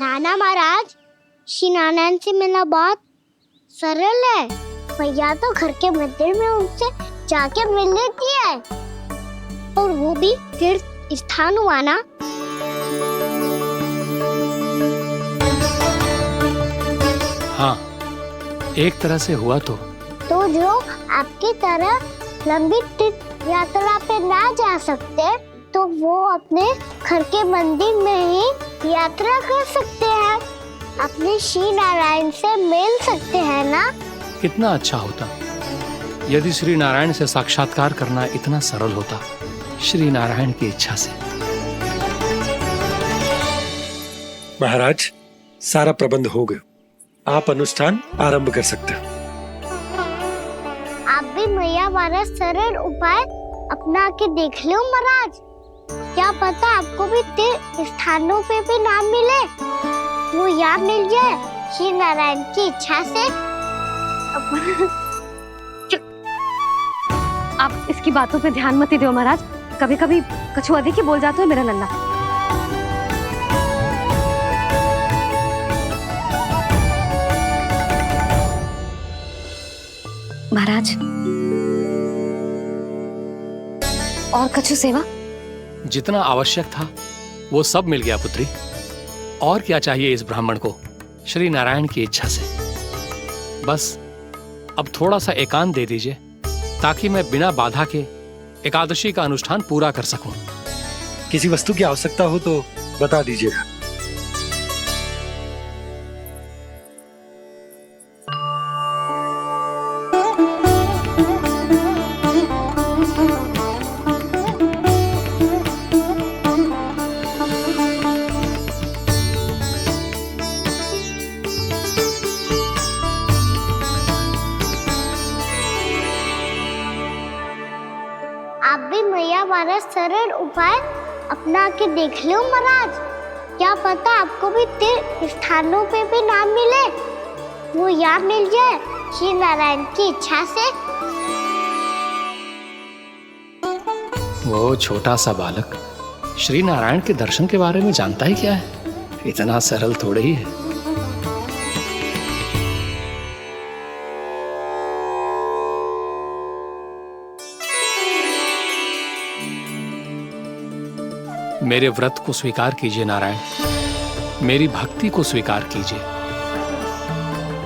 [SPEAKER 6] नाना महाराज, श्री नारायण से मिलना बहुत सरल है। भैया तो घर के मंदिर में उनसे जाके मिल लेती है, और वो भी तीर्थ स्थान हुआ ना।
[SPEAKER 15] हाँ, एक तरह से हुआ तो
[SPEAKER 6] जो आपकी तरह लंबी तीर्थ यात्रा पे ना जा सकते, तो वो अपने घर के मंदिर में ही यात्रा कर सकते हैं, अपने श्री नारायण से मिल सकते हैं ना।
[SPEAKER 15] कितना अच्छा होता यदि श्री नारायण से साक्षात्कार करना इतना सरल होता, श्री नारायण की इच्छा से।
[SPEAKER 3] महाराज, सारा प्रबंध हो गया, आप अनुष्ठान आरंभ कर सकते हैं।
[SPEAKER 6] आप भी मैया वाला सरल उपाय अपना के देख लो महाराज। क्या पता आपको भी तीर्थ स्थानों पे भी नाम मिले, वो यहाँ मिल जाए श्री नारायण की इच्छा से।
[SPEAKER 13] आप इसकी बातों पे ध्यान मत दो महाराज, कभी कभी कछुआ देखिए बोल जाता है मेरा लल्ला। महाराज, और कछु सेवा?
[SPEAKER 15] जितना आवश्यक था वो सब मिल गया पुत्री। और क्या चाहिए इस ब्राह्मण को श्री नारायण की इच्छा से? बस अब थोड़ा सा एकांत दे दीजिए, ताकि मैं बिना बाधा के एकादशी का अनुष्ठान पूरा कर सकूं।
[SPEAKER 3] किसी वस्तु की आवश्यकता हो तो बता दीजिएगा।
[SPEAKER 6] आप भी मैया वाला सरल उपाय अपना के देख लो महाराज। क्या पता आपको भी तीर्थ स्थानों पे भी नाम मिले, वो यहाँ मिल जाए श्री नारायण की इच्छा से।
[SPEAKER 15] वो छोटा सा बालक श्री नारायण के दर्शन के बारे में जानता ही क्या है? इतना सरल थोड़े ही है। मेरे व्रत को स्वीकार कीजिए नारायण, मेरी भक्ति को स्वीकार कीजिए।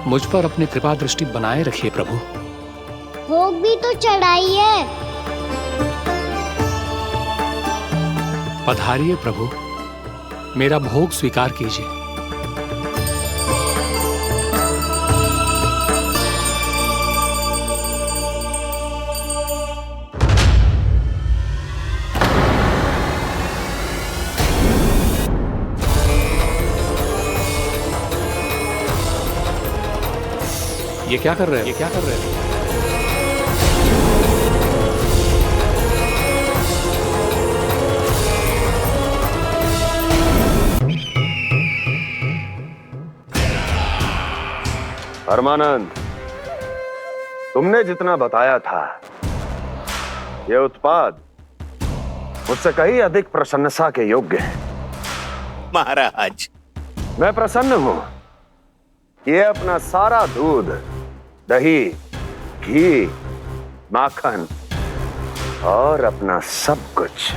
[SPEAKER 15] मुझ पर अपनी कृपा दृष्टि बनाए रखिए प्रभु।
[SPEAKER 6] भोग भी तो चढ़ाइए।
[SPEAKER 15] पधारिए प्रभु, मेरा भोग स्वीकार कीजिए। ये क्या कर रहे हैं? ये क्या कर रहे हैं?
[SPEAKER 3] परमानंद, तुमने जितना बताया था ये उत्पाद मुझसे कहीं अधिक प्रशंसा के योग्य है।
[SPEAKER 1] महाराज,
[SPEAKER 3] मैं प्रसन्न हूं। ये अपना सारा दूध, दही, घी, माखन और अपना सब कुछ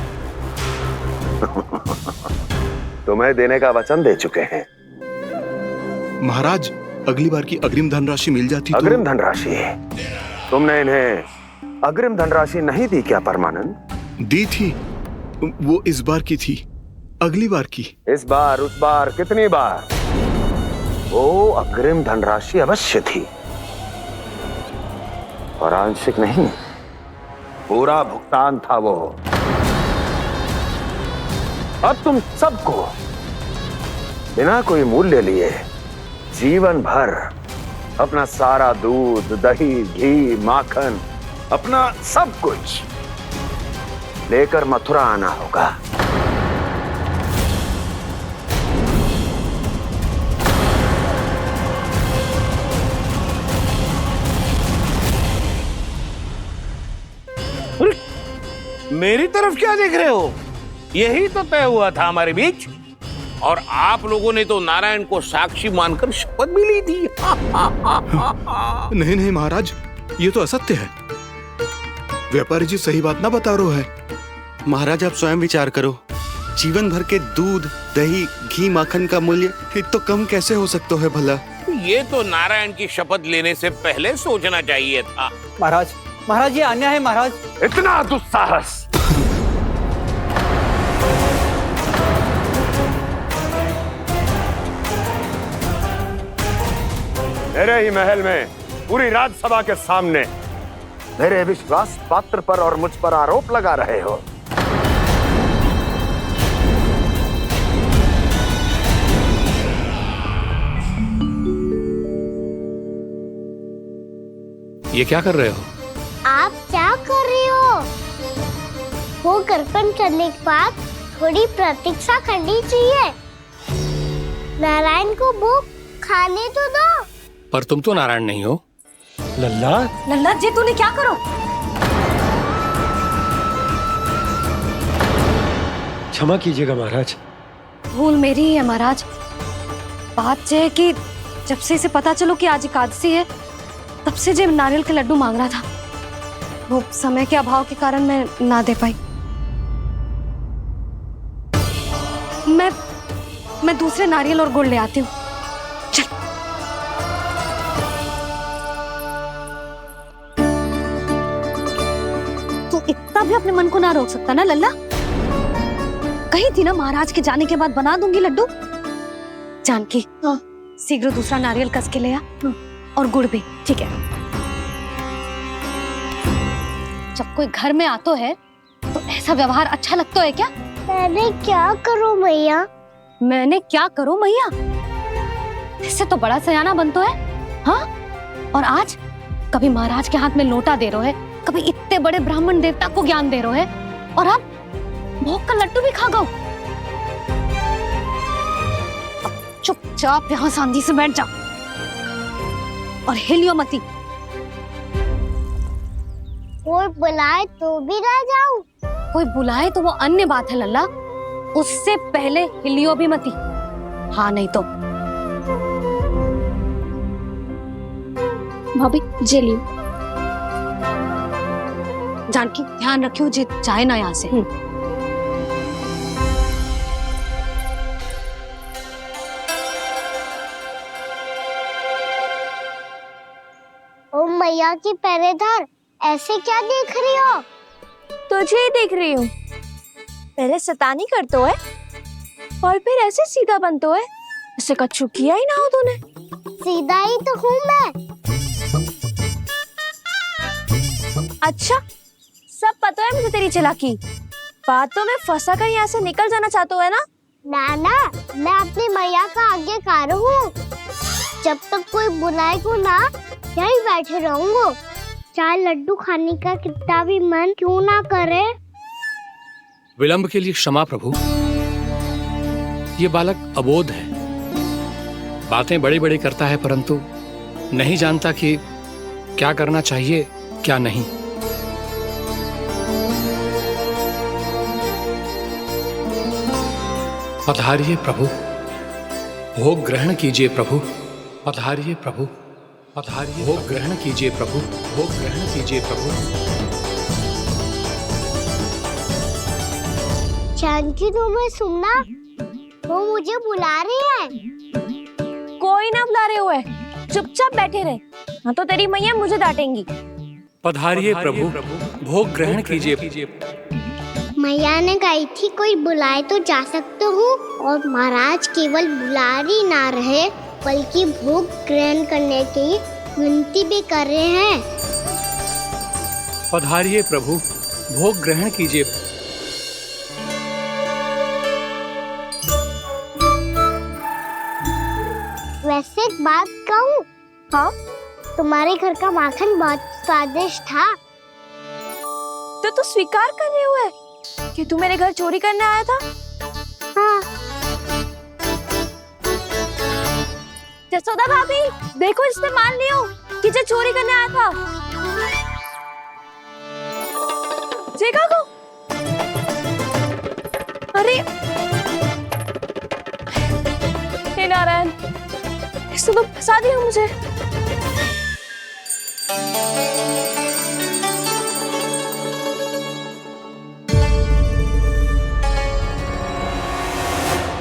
[SPEAKER 3] तुम्हें देने का वचन दे चुके हैं।
[SPEAKER 12] महाराज, अगली बार की अग्रिम धनराशि मिल जाती तो।
[SPEAKER 3] अग्रिम धनराशि? तुमने इन्हें अग्रिम धनराशि नहीं दी क्या परमानंद?
[SPEAKER 12] दी थी, वो इस बार की थी, अगली बार की।
[SPEAKER 3] इस बार, उस बार, कितनी बार? वो अग्रिम धनराशि अवश्य थी और आंशिक नहीं, पूरा भुगतान था वो। अब तुम सबको बिना कोई मूल्य लिए जीवन भर अपना सारा दूध, दही, घी, माखन, अपना सब कुछ लेकर मथुरा आना होगा।
[SPEAKER 1] मेरी तरफ क्या देख रहे हो? यही तो तय हुआ था हमारे बीच, और आप लोगों ने तो नारायण को साक्षी मानकर शपथ भी ली थी।
[SPEAKER 12] नहीं नहीं महाराज, ये तो असत्य है। व्यापारी जी सही बात ना बता रहे हैं।
[SPEAKER 16] महाराज, आप स्वयं विचार करो। जीवन भर के दूध, दही, घी, माखन का मूल्य तो कम कैसे हो सकता है भला?
[SPEAKER 1] ये तो नारायण की शपथ लेने से पहले सोचना चाहिए था।
[SPEAKER 14] महाराज, महाराज, ये अन्याय है महाराज।
[SPEAKER 3] इतना दुस्साहस! मेरे ही महल में पूरी राजसभा के सामने मेरे विश्वास पात्र पर और मुझ पर आरोप लगा रहे हो।
[SPEAKER 15] ये क्या कर रहे हो?
[SPEAKER 6] आप क्या कर रहे हो? वो अर्पण करने के बाद थोड़ी प्रतीक्षा करनी चाहिए। नारायण को भोग खाने तो दो।
[SPEAKER 15] पर तुम तो नारायण नहीं हो।
[SPEAKER 3] लल्ला,
[SPEAKER 13] लल्ला जी, तूने क्या करो?
[SPEAKER 3] क्षमा कीजिएगा महाराज।
[SPEAKER 13] भूल मेरी ही है महाराज। बात ये है कि जब से इसे पता चलो कि आज एकादशी है, तब से जो नारियल के लड्डू मांग रहा था, वो समय के अभाव के कारण मैं ना दे पाई। मैं दूसरे नारियल और गुड़ ले आती हूँ। चल। तू इतना भी अपने मन को ना रोक सकता ना लल्ला? कही थी ना महाराज के जाने के बाद बना दूंगी लड्डू। जानकी, शीघ्र दूसरा नारियल कस के ले आ, और गुड़ भी। ठीक है। जब कोई घर में आता है तो ऐसा व्यवहार अच्छा लगता है क्या?
[SPEAKER 6] मैंने क्या करूं मैया?
[SPEAKER 13] मैंने क्या करूं मैया? इससे तो बड़ा सयाना बनतो है। हाँ? और आज कभी महाराज के हाथ में लोटा दे रहे है, कभी इतने बड़े ब्राह्मण देवता को ज्ञान दे रहे हो और आप भोग का लड्डू भी खा गो। चुपचाप यहाँ शांति से बैठ जाओ और हिलियो मती।
[SPEAKER 6] कोई बुलाए तो भी ना जाऊं।
[SPEAKER 13] कोई बुलाए तो वो अन्य बात है लल्ला, उससे पहले हिलियो भी मती। हाँ नहीं तो
[SPEAKER 6] भाभी जे लियो।
[SPEAKER 13] जानकी ध्यान रखियो जे जाए ना यहाँ से।
[SPEAKER 6] ओ मैया की पहरेदार, ऐसे क्या देख रही हो?
[SPEAKER 4] तुझे ही देख रही हूँ। पहले शैतानी करतो है और फिर ऐसे सीधा बनतो है, इससे कछु किया ही ना हो तूने।
[SPEAKER 6] सीधा ही तो हूँ मैं।
[SPEAKER 4] अच्छा, सब पता है मुझे तेरी चालाकी। बातों में फंसा कर यहाँ से निकल जाना चाहते हो है ना?
[SPEAKER 6] नाना, मैं अपनी मैया का आज्ञाकार हूँ। जब तक कोई बुलाए को ना, यहीं बैठे रहूंगा। चाहे लड्डू खाने का कितना भी मन क्यों ना करे।
[SPEAKER 15] विलंब के लिए क्षमा प्रभु। ये बालक अबोध है, बातें बड़ी बड़ी करता है परंतु नहीं जानता कि क्या करना चाहिए क्या नहीं। पधारिए प्रभु, भोग ग्रहण कीजिए प्रभु। पधारिए प्रभु, पधारिए। भोग ग्रहण कीजिए प्रभु, भोग ग्रहण कीजिए प्रभु।
[SPEAKER 6] जानकी, तुम्हें सुनना, वो मुझे बुला रहे हैं।
[SPEAKER 4] कोई ना बुला रहे हुए, चुपचाप बैठे रहे, हाँ तो तेरी मैया मुझे डांटेंगी।
[SPEAKER 15] पधारिए प्रभु, भोग ग्रहण कीजिए।
[SPEAKER 6] मैया ने कही थी कोई बुलाए तो जा सकते हूँ, और महाराज केवल बुला ही ना रहे बल्कि भोग ग्रहण करने की विनती भी कर रहे हैं।
[SPEAKER 15] पधारिए प्रभु, भोग ग्रहण कीजिए।
[SPEAKER 6] वैसे एक बात कहूँ?
[SPEAKER 4] हाँ?
[SPEAKER 6] तुम्हारे घर का माखन बहुत स्वादिष्ट था।
[SPEAKER 4] तो तू स्वीकार कर रहे हुए कि तू मेरे घर चोरी करने आया था?
[SPEAKER 6] हाँ।
[SPEAKER 4] जसोदा भाभी, देखो इसने मान लियो कि जो चोरी करने आया था। देखा को? अरे हे नारायण, इसने तो फंसा दिया मुझे।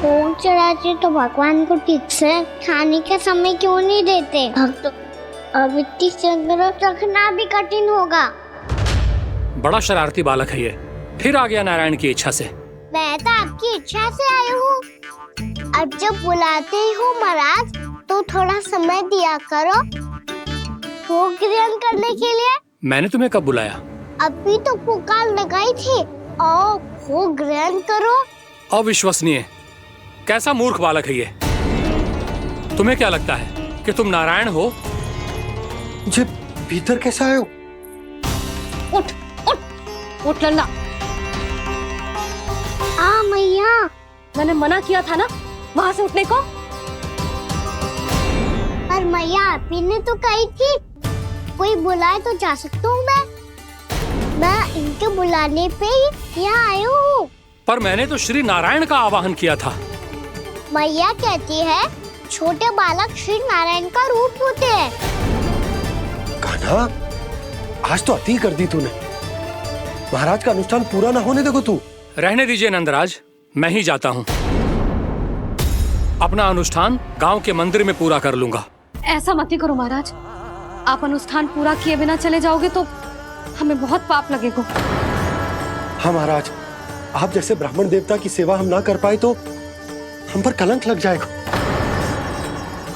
[SPEAKER 6] भोग चढ़ाते तो भगवान को ठीक से खाने का समय क्यों नहीं देते? भक्त अब इतनी संग्रह रखना भी कठिन होगा।
[SPEAKER 15] बड़ा शरारती बालक है ये, फिर आ गया नारायण की इच्छा से।
[SPEAKER 6] मैं तो आपकी इच्छा से आई हूँ। अब जब बुलाते ही हो महाराज, तो थोड़ा समय दिया करो भोग ग्रहण करने के लिए।
[SPEAKER 15] मैंने तुम्हें कब बुलाया?
[SPEAKER 6] अभी तो पुकार लगाई थी, और भोग ग्रहण करो।
[SPEAKER 15] अविश्वसनीय, कैसा मूर्ख बालक है ये। तुम्हें क्या लगता है कि तुम नारायण हो?
[SPEAKER 3] जी भीतर कैसे आए हो?
[SPEAKER 13] उठ उठ उठ लल्ला।
[SPEAKER 6] मैया,
[SPEAKER 13] मैंने मना किया था ना वहां से उठने को।
[SPEAKER 6] पर मैया, आपी ने तो कही थी कोई बुलाए तो जा सकता हूँ मैं इनके बुलाने पे ही यहाँ आई हूँ।
[SPEAKER 15] पर मैंने तो श्री नारायण का आवाहन किया था।
[SPEAKER 6] मैया कहती है छोटे बालक श्री नारायण का रूप होते हैं।
[SPEAKER 3] कान्हा, आज तो अति कर दी तूने। महाराज का अनुष्ठान पूरा ना होने देखो तू।
[SPEAKER 15] रहने दीजिए नंदराज, मैं ही जाता हूँ। अपना अनुष्ठान गांव के मंदिर में पूरा कर लूंगा।
[SPEAKER 13] ऐसा मत ही करो महाराज, आप अनुष्ठान पूरा किए बिना चले जाओगे तो हमें बहुत पाप लगेगा।
[SPEAKER 3] हाँ महाराज, आप जैसे ब्राह्मण देवता की सेवा हम ना कर पाए तो हम पर कलंक लग जाएगा।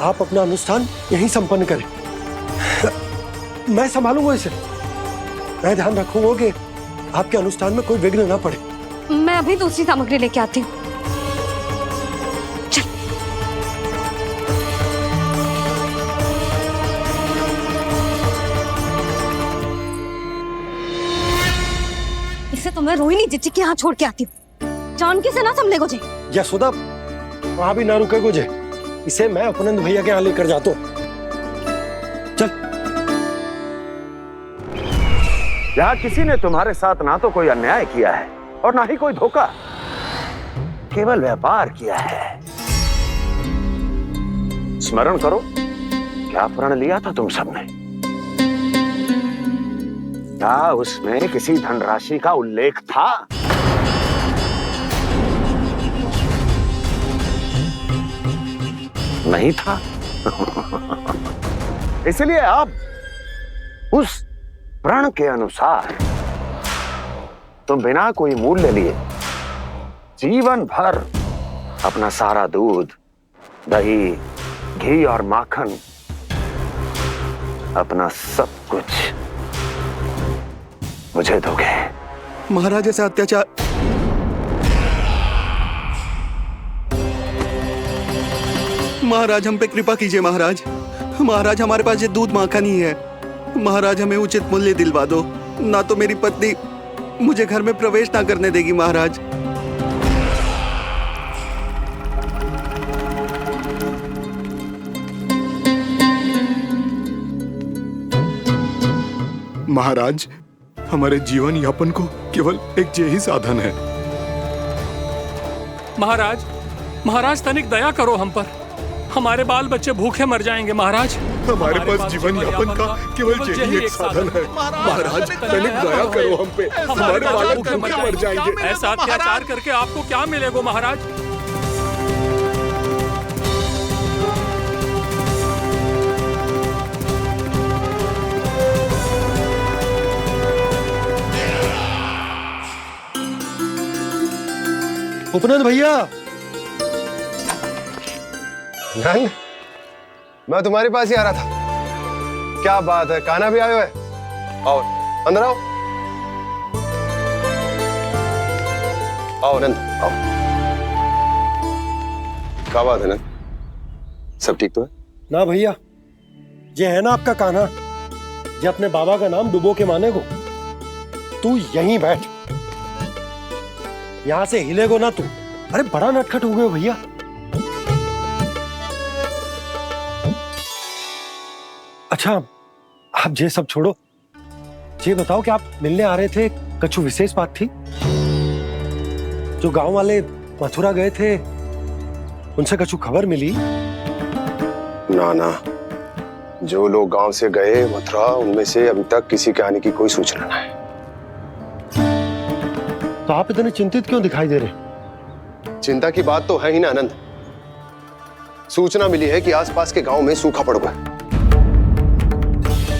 [SPEAKER 3] आप अपना अनुष्ठान यहीं संपन्न करें, मैं संभालूंगा इसे। मैं ध्यान रखूंगा कि आपके अनुष्ठान में कोई विघ्न ना पड़े।
[SPEAKER 13] मैं अभी दूसरी सामग्री लेके आती हूँ। इसे तो मैं रोहिणी जीजी के यहाँ छोड़ के आती हूँ। जानकी से ना संभले गुजे।
[SPEAKER 3] यशोदा वहां भी ना रुके गुजे, इसे मैं अपनंद भैया के यहाँ लेकर जाता हूँ। चल।
[SPEAKER 10] यहाँ किसी ने तुम्हारे साथ ना तो कोई अन्याय किया है और ना ही कोई धोखा, केवल व्यापार किया है। स्मरण करो, क्या प्रण लिया था तुम सबने? क्या उसमें किसी धनराशि का उल्लेख था? नहीं था। इसलिए अब उस प्रण के अनुसार तुम बिना कोई मूल्य लिए जीवन भर अपना सारा दूध, दही, घी और माखन, अपना सब कुछ मुझे दोगे।
[SPEAKER 16] महाराज ऐसा अत्याचार। महाराज हम पे कृपा कीजिए महाराज। महाराज हमारे पास ये दूध माखन ही है। महाराज हमें उचित मूल्य दिलवा दो, ना तो मेरी पत्नी मुझे घर में प्रवेश ना करने देगी महाराज।
[SPEAKER 12] महाराज हमारे जीवन यापन को केवल एक यही साधन है।
[SPEAKER 15] महाराज, महाराज तनिक दया करो हम पर। हमारे बाल बच्चे भूखे मर जाएंगे महाराज।
[SPEAKER 12] हमारे पास जीवन यापन का केवल यही एक साधन है। महाराज तनिक दया करो हम पे, हमारे बालक भूखे मर जाएंगे।
[SPEAKER 15] ऐसा अत्याचार करके आपको क्या मिलेगा महाराज?
[SPEAKER 3] उपनंद भैया। नंद, मैं तुम्हारे पास ही आ रहा था। क्या बात है, कान्हा भी आयो है? आओ अंदर आओ। आओ नंद आओ। क्या बात है नंद, सब ठीक तो है ना? भैया ये है ना आपका कान्हा, ये अपने बाबा का नाम डुबो के माने को। तू यहीं बैठ, यहां से हिलेगो ना तू। अरे बड़ा नटखट हो गए भैया। अच्छा आप ये सब छोड़ो, ये बताओ कि आप मिलने आ रहे थे, कछु विशेष बात थी? जो गांव वाले मथुरा गए थे उनसे कछु खबर मिली? ना ना, जो लोग गांव से गए मथुरा उनमें से अभी तक किसी के आने की कोई सूचना नहीं है। तो आप इतने चिंतित क्यों दिखाई दे रहे? चिंता की बात तो है ही ना आनंद। सूचना मिली है कि आसपास के गांव में सूखा पड़ गया।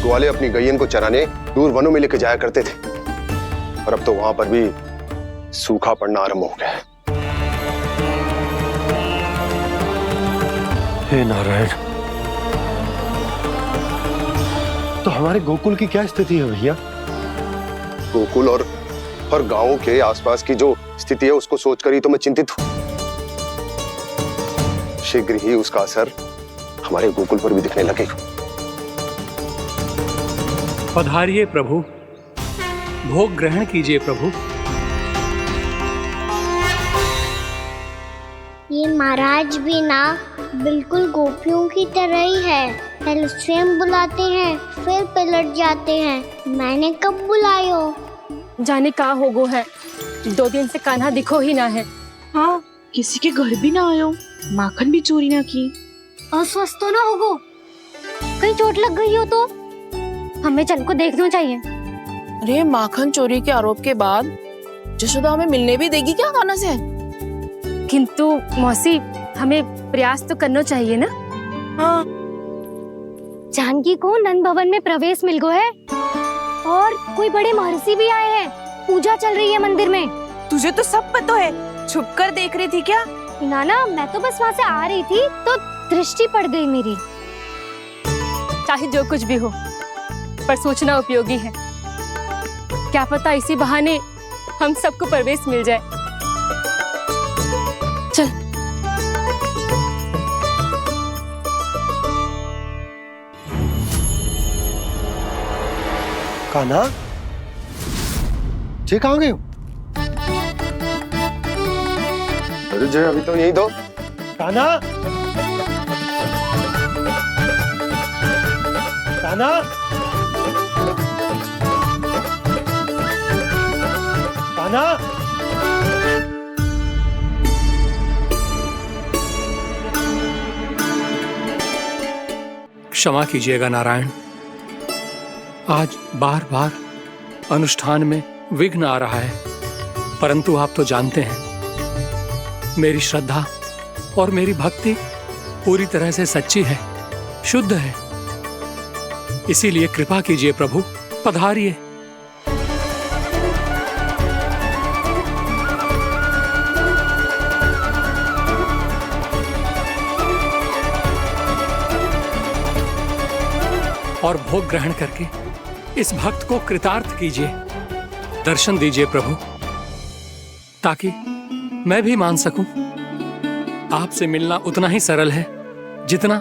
[SPEAKER 3] ग्वाले अपनी गैयन को चराने दूर वनों में लेकर जाया करते थे, और अब तो वहां पर भी सूखा पड़ना आरंभ हो गया है। हे नारायण, तो हमारे गोकुल की क्या स्थिति है भैया? गोकुल और गांवों के आसपास की जो स्थिति है उसको सोचकर ही तो मैं चिंतित हूं। शीघ्र ही उसका असर हमारे गोकुल पर भी दिखने लगेगा।
[SPEAKER 15] पधारिए प्रभु, भोग ग्रहण कीजिए प्रभु।
[SPEAKER 6] ये महाराज भी ना बिल्कुल गोपियों की तरह ही है। पहले स्वयं बुलाते हैं फिर पलट जाते हैं। मैंने कब बुलायो?
[SPEAKER 11] जाने कहाँ होगो है, 2 दिन से कान्हा दिखो ही ना है।
[SPEAKER 4] हाँ, किसी के घर भी ना आयो, माखन भी चोरी ना की।
[SPEAKER 13] अस्वस्थ तो ना होगो, कहीं चोट लग गई हो तो? हमें चल को देखना चाहिए।
[SPEAKER 18] अरे माखन चोरी के आरोप के बाद जशोदा हमें मिलने भी देगी क्या कान्हा से?
[SPEAKER 11] किंतु मौसी, हमें प्रयास तो करना चाहिए ना।
[SPEAKER 18] हाँ।
[SPEAKER 13] जानकी को नंद भवन में प्रवेश मिल गो है और कोई बड़े महर्षि भी आए हैं। पूजा चल रही है मंदिर में।
[SPEAKER 4] तुझे तो सब पता है, छुप कर देख रही थी क्या?
[SPEAKER 13] ना, मैं तो बस वहाँ से आ रही थी तो दृष्टि पड़ गई मेरी।
[SPEAKER 11] चाहे जो कुछ भी हो, पर सूचना उपयोगी है। क्या पता इसी बहाने हम सबको प्रवेश मिल जाए। चल।
[SPEAKER 3] कान्हा, जय कहाँ गए हो? अरे जय अभी तो यही दो। कान्हा, कान्हा, कान्हा।
[SPEAKER 15] क्षमा कीजिएगा नारायण, आज बार बार अनुष्ठान में विघ्न आ रहा है, परंतु आप तो जानते हैं मेरी श्रद्धा और मेरी भक्ति पूरी तरह से सच्ची है, शुद्ध है। इसीलिए कृपा कीजिए प्रभु, पधारिए। और भोग ग्रहण करके इस भक्त को कृतार्थ कीजिए। दर्शन दीजिए प्रभु, ताकि मैं भी मान सकूं आपसे मिलना उतना ही सरल है जितना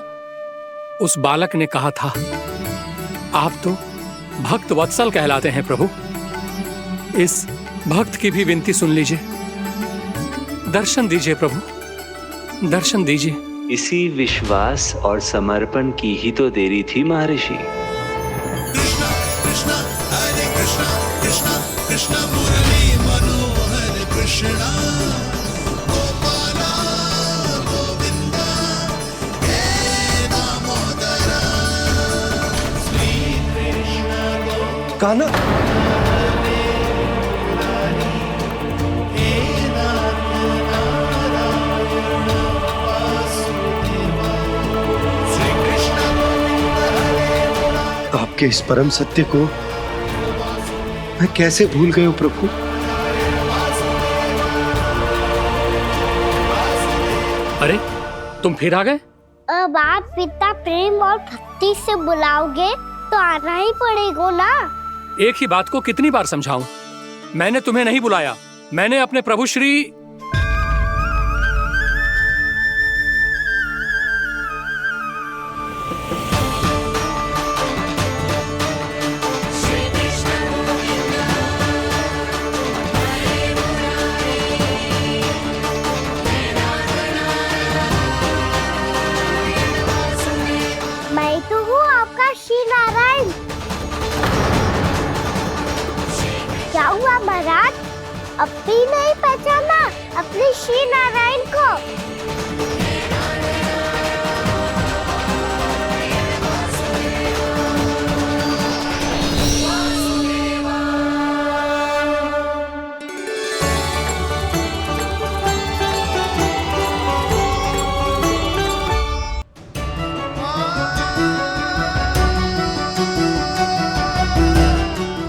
[SPEAKER 15] उस बालक ने कहा था। आप तो भक्त वत्सल कहलाते हैं प्रभु। इस भक्त की भी विनती सुन लीजिए। दर्शन दीजिए प्रभु, दर्शन दीजिए।
[SPEAKER 19] इसी विश्वास और समर्पण की ही तो देरी थी महर्षि।
[SPEAKER 7] कृष्ण मुरली मनोहर कृष्णा गोपाला गोविंदा हे दामोदरा श्री कृष्ण
[SPEAKER 3] कान्हा, आपके इस परम सत्य को मैं कैसे भूल गया प्रभु।
[SPEAKER 15] अरे तुम फिर आ गए?
[SPEAKER 6] अब आप इतना प्रेम और भक्ति से बुलाओगे तो आना ही पड़ेगा ना।
[SPEAKER 15] एक ही बात को कितनी बार समझाऊं? मैंने तुम्हें नहीं बुलाया, मैंने अपने प्रभु श्री
[SPEAKER 6] महाराज, अब भी नहीं पहचाना अपने श्री नारायण को?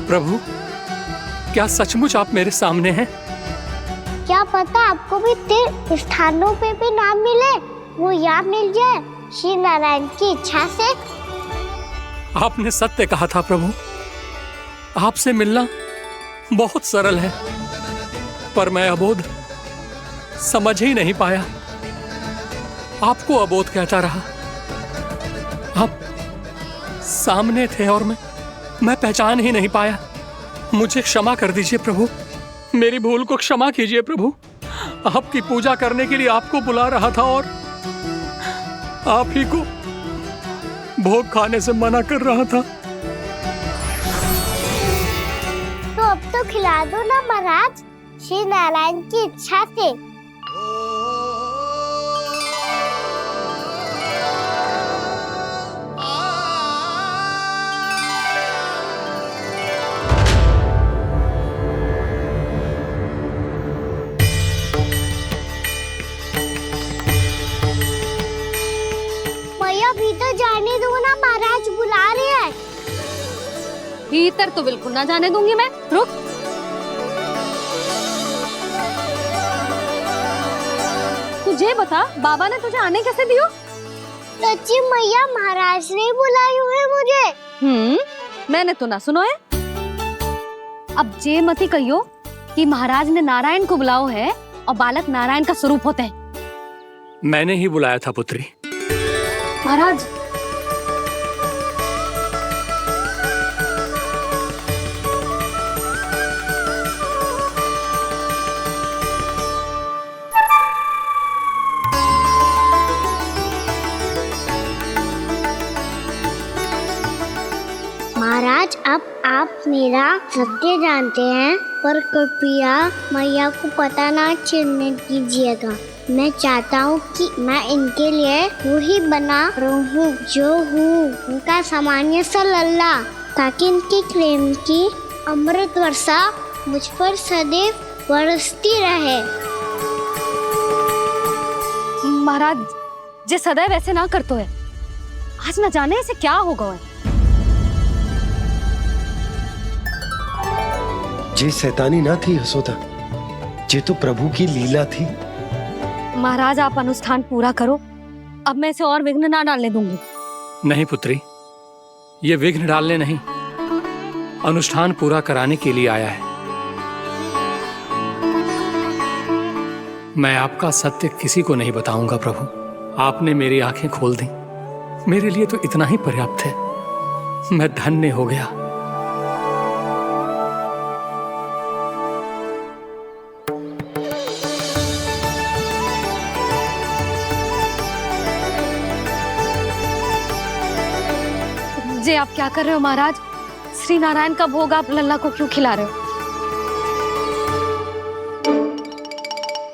[SPEAKER 15] प्रभु, क्या सचमुच आप मेरे सामने हैं?
[SPEAKER 6] क्या पता आपको भी तीर्थ स्थानों पे भी नाम मिले, वो यहाँ मिल जाए श्री नारायण की इच्छा से।
[SPEAKER 15] आपने सत्य कहा था प्रभु, आपसे मिलना बहुत सरल है, पर मैं अबोध समझ ही नहीं पाया। आपको अबोध कहता रहा। आप सामने थे और मैं पहचान ही नहीं पाया। मुझे क्षमा कर दीजिए प्रभु, मेरी भूल को क्षमा कीजिए प्रभु। आपकी पूजा करने के लिए आपको बुला रहा था और आप ही को भोग खाने से मना कर रहा था।
[SPEAKER 6] तो अब तो खिला दो ना महाराज, श्री नारायण की इच्छा से। भीतर जाने दो ना, महाराज बुला रहे हैं।
[SPEAKER 13] भीतर तो बिल्कुल ना जाने दूंगी मैं, रुक। तुझे बता, बाबा ने तुझे आने कैसे दियो?
[SPEAKER 6] सच्ची मैया, महाराज ने बुलाई हुई मुझे।
[SPEAKER 13] मैंने तो ना सुनो है। अब जे मती कहियो कि महाराज ने नारायण को बुलाओ है और बालक नारायण का स्वरूप होते हैं।
[SPEAKER 15] मैंने ही बुलाया था पुत्री।
[SPEAKER 13] महाराज,
[SPEAKER 6] मेरा सत्य जानते हैं, पर कृपया मैया को पता ना चलने दीजिएगा। मैं चाहता हूँ कि मैं इनके लिए वही बना रहूँ जो हूँ, उनका सामान्य सा लल्ला, ताकि इनके प्रेम की अमृत वर्षा मुझ पर सदैव बरसती रहे।
[SPEAKER 13] महाराज जे सदैव ऐसे ना करतो है, आज न जाने इसे क्या होगा है।
[SPEAKER 3] जे शैतानी ना थी यशोदा, जे तो प्रभु की लीला थी।
[SPEAKER 13] महाराज आप अनुष्ठान पूरा करो, अब मैं इसे और विघ्न ना डालने दूंगी।
[SPEAKER 15] नहीं पुत्री, ये विघ्न डालने नहीं, अनुष्ठान पूरा कराने के लिए आया है। मैं आपका सत्य किसी को नहीं बताऊंगा प्रभु। आपने मेरी आंखें खोल दी, मेरे लिए तो इतना ही पर्याप्त है। मैं धन्य हो गया।
[SPEAKER 13] जे आप क्या कर रहे हो महाराज? श्री नारायण का भोग आप लल्ला को क्यों खिला रहे हो?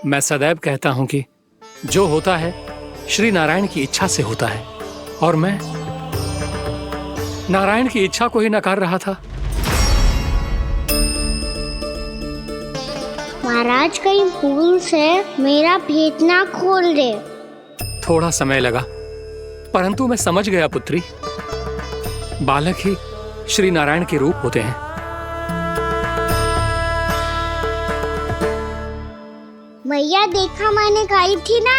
[SPEAKER 15] मैं सदैव कहता हूं कि जो होता है श्री नारायण की इच्छा से होता है, और मैं नारायण की इच्छा को ही नकार रहा था।
[SPEAKER 6] महाराज कहीं भूल से मेरा भेद ना खोल दे।
[SPEAKER 15] थोड़ा समय लगा, परंतु मैं समझ गया पुत्री। बालक ही श्री नारायण के रूप होते हैं।
[SPEAKER 6] मैया देखा मैंने कही थी ना।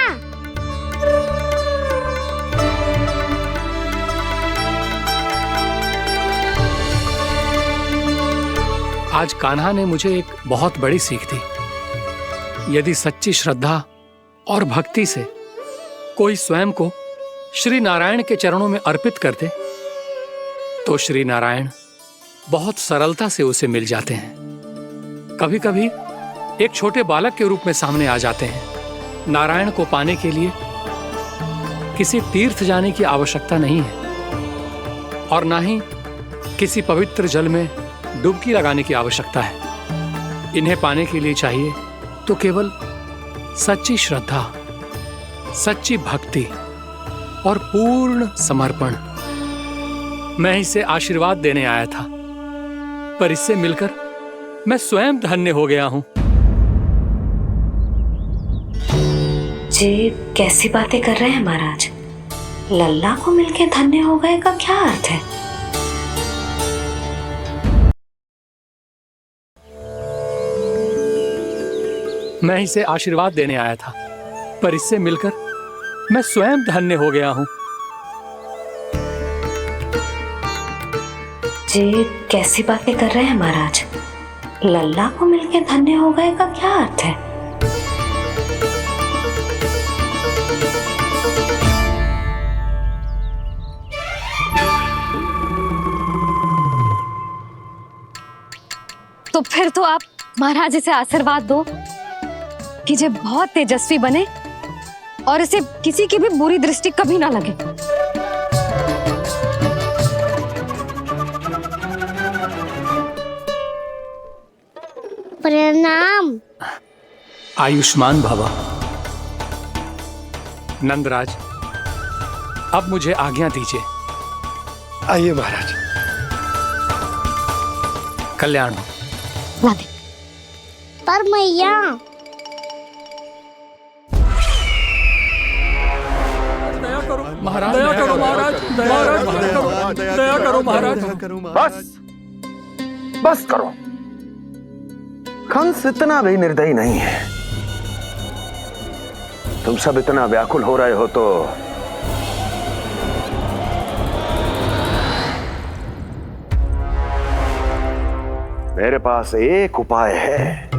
[SPEAKER 15] आज कान्हा ने मुझे एक बहुत बड़ी सीख दी। यदि सच्ची श्रद्धा और भक्ति से कोई स्वयं को श्री नारायण के चरणों में अर्पित कर दे, तो श्री नारायण बहुत सरलता से उसे मिल जाते हैं। कभी कभी एक छोटे बालक के रूप में सामने आ जाते हैं। नारायण को पाने के लिए किसी तीर्थ जाने की आवश्यकता नहीं है, और ना ही किसी पवित्र जल में डुबकी लगाने की आवश्यकता है। इन्हें पाने के लिए चाहिए तो केवल सच्ची श्रद्धा, सच्ची भक्ति और पूर्ण समर्पण। मैं इसे आशीर्वाद देने आया था, पर इससे मिलकर मैं स्वयं धन्य हो गया हूं।
[SPEAKER 11] जी कैसी बातें कर रहे हैं महाराज? लल्ला को मिलके धन्य हो गए का क्या अर्थ है?
[SPEAKER 15] मैं इसे आशीर्वाद देने आया था, पर इससे मिलकर मैं स्वयं धन्य हो गया हूं।
[SPEAKER 11] जी कैसी बातें कर रहे हैं महाराज? लल्ला को मिलके धन्य हो गए का क्या अर्थ है?
[SPEAKER 13] तो फिर तो आप महाराज इसे आशीर्वाद दो कि जे बहुत तेजस्वी बने और इसे किसी की भी बुरी दृष्टि कभी ना लगे।
[SPEAKER 6] प्रणाम।
[SPEAKER 15] आयुष्मान भव। नंदराज, अब मुझे आज्ञा दीजिए।
[SPEAKER 3] आइए महाराज।
[SPEAKER 15] कल्याण हो।
[SPEAKER 6] पर मैया
[SPEAKER 15] महाराज, दया करो महाराज, दया करो महाराज।
[SPEAKER 10] बस करो। कंस इतना भी निर्दयी नहीं है। तुम सब इतना व्याकुल हो रहे हो तो मेरे पास एक उपाय है।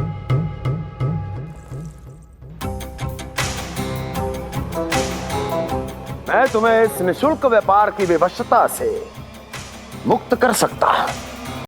[SPEAKER 10] मैं तुम्हें इस निशुल्क व्यापार की विवशता से मुक्त कर सकता हूं।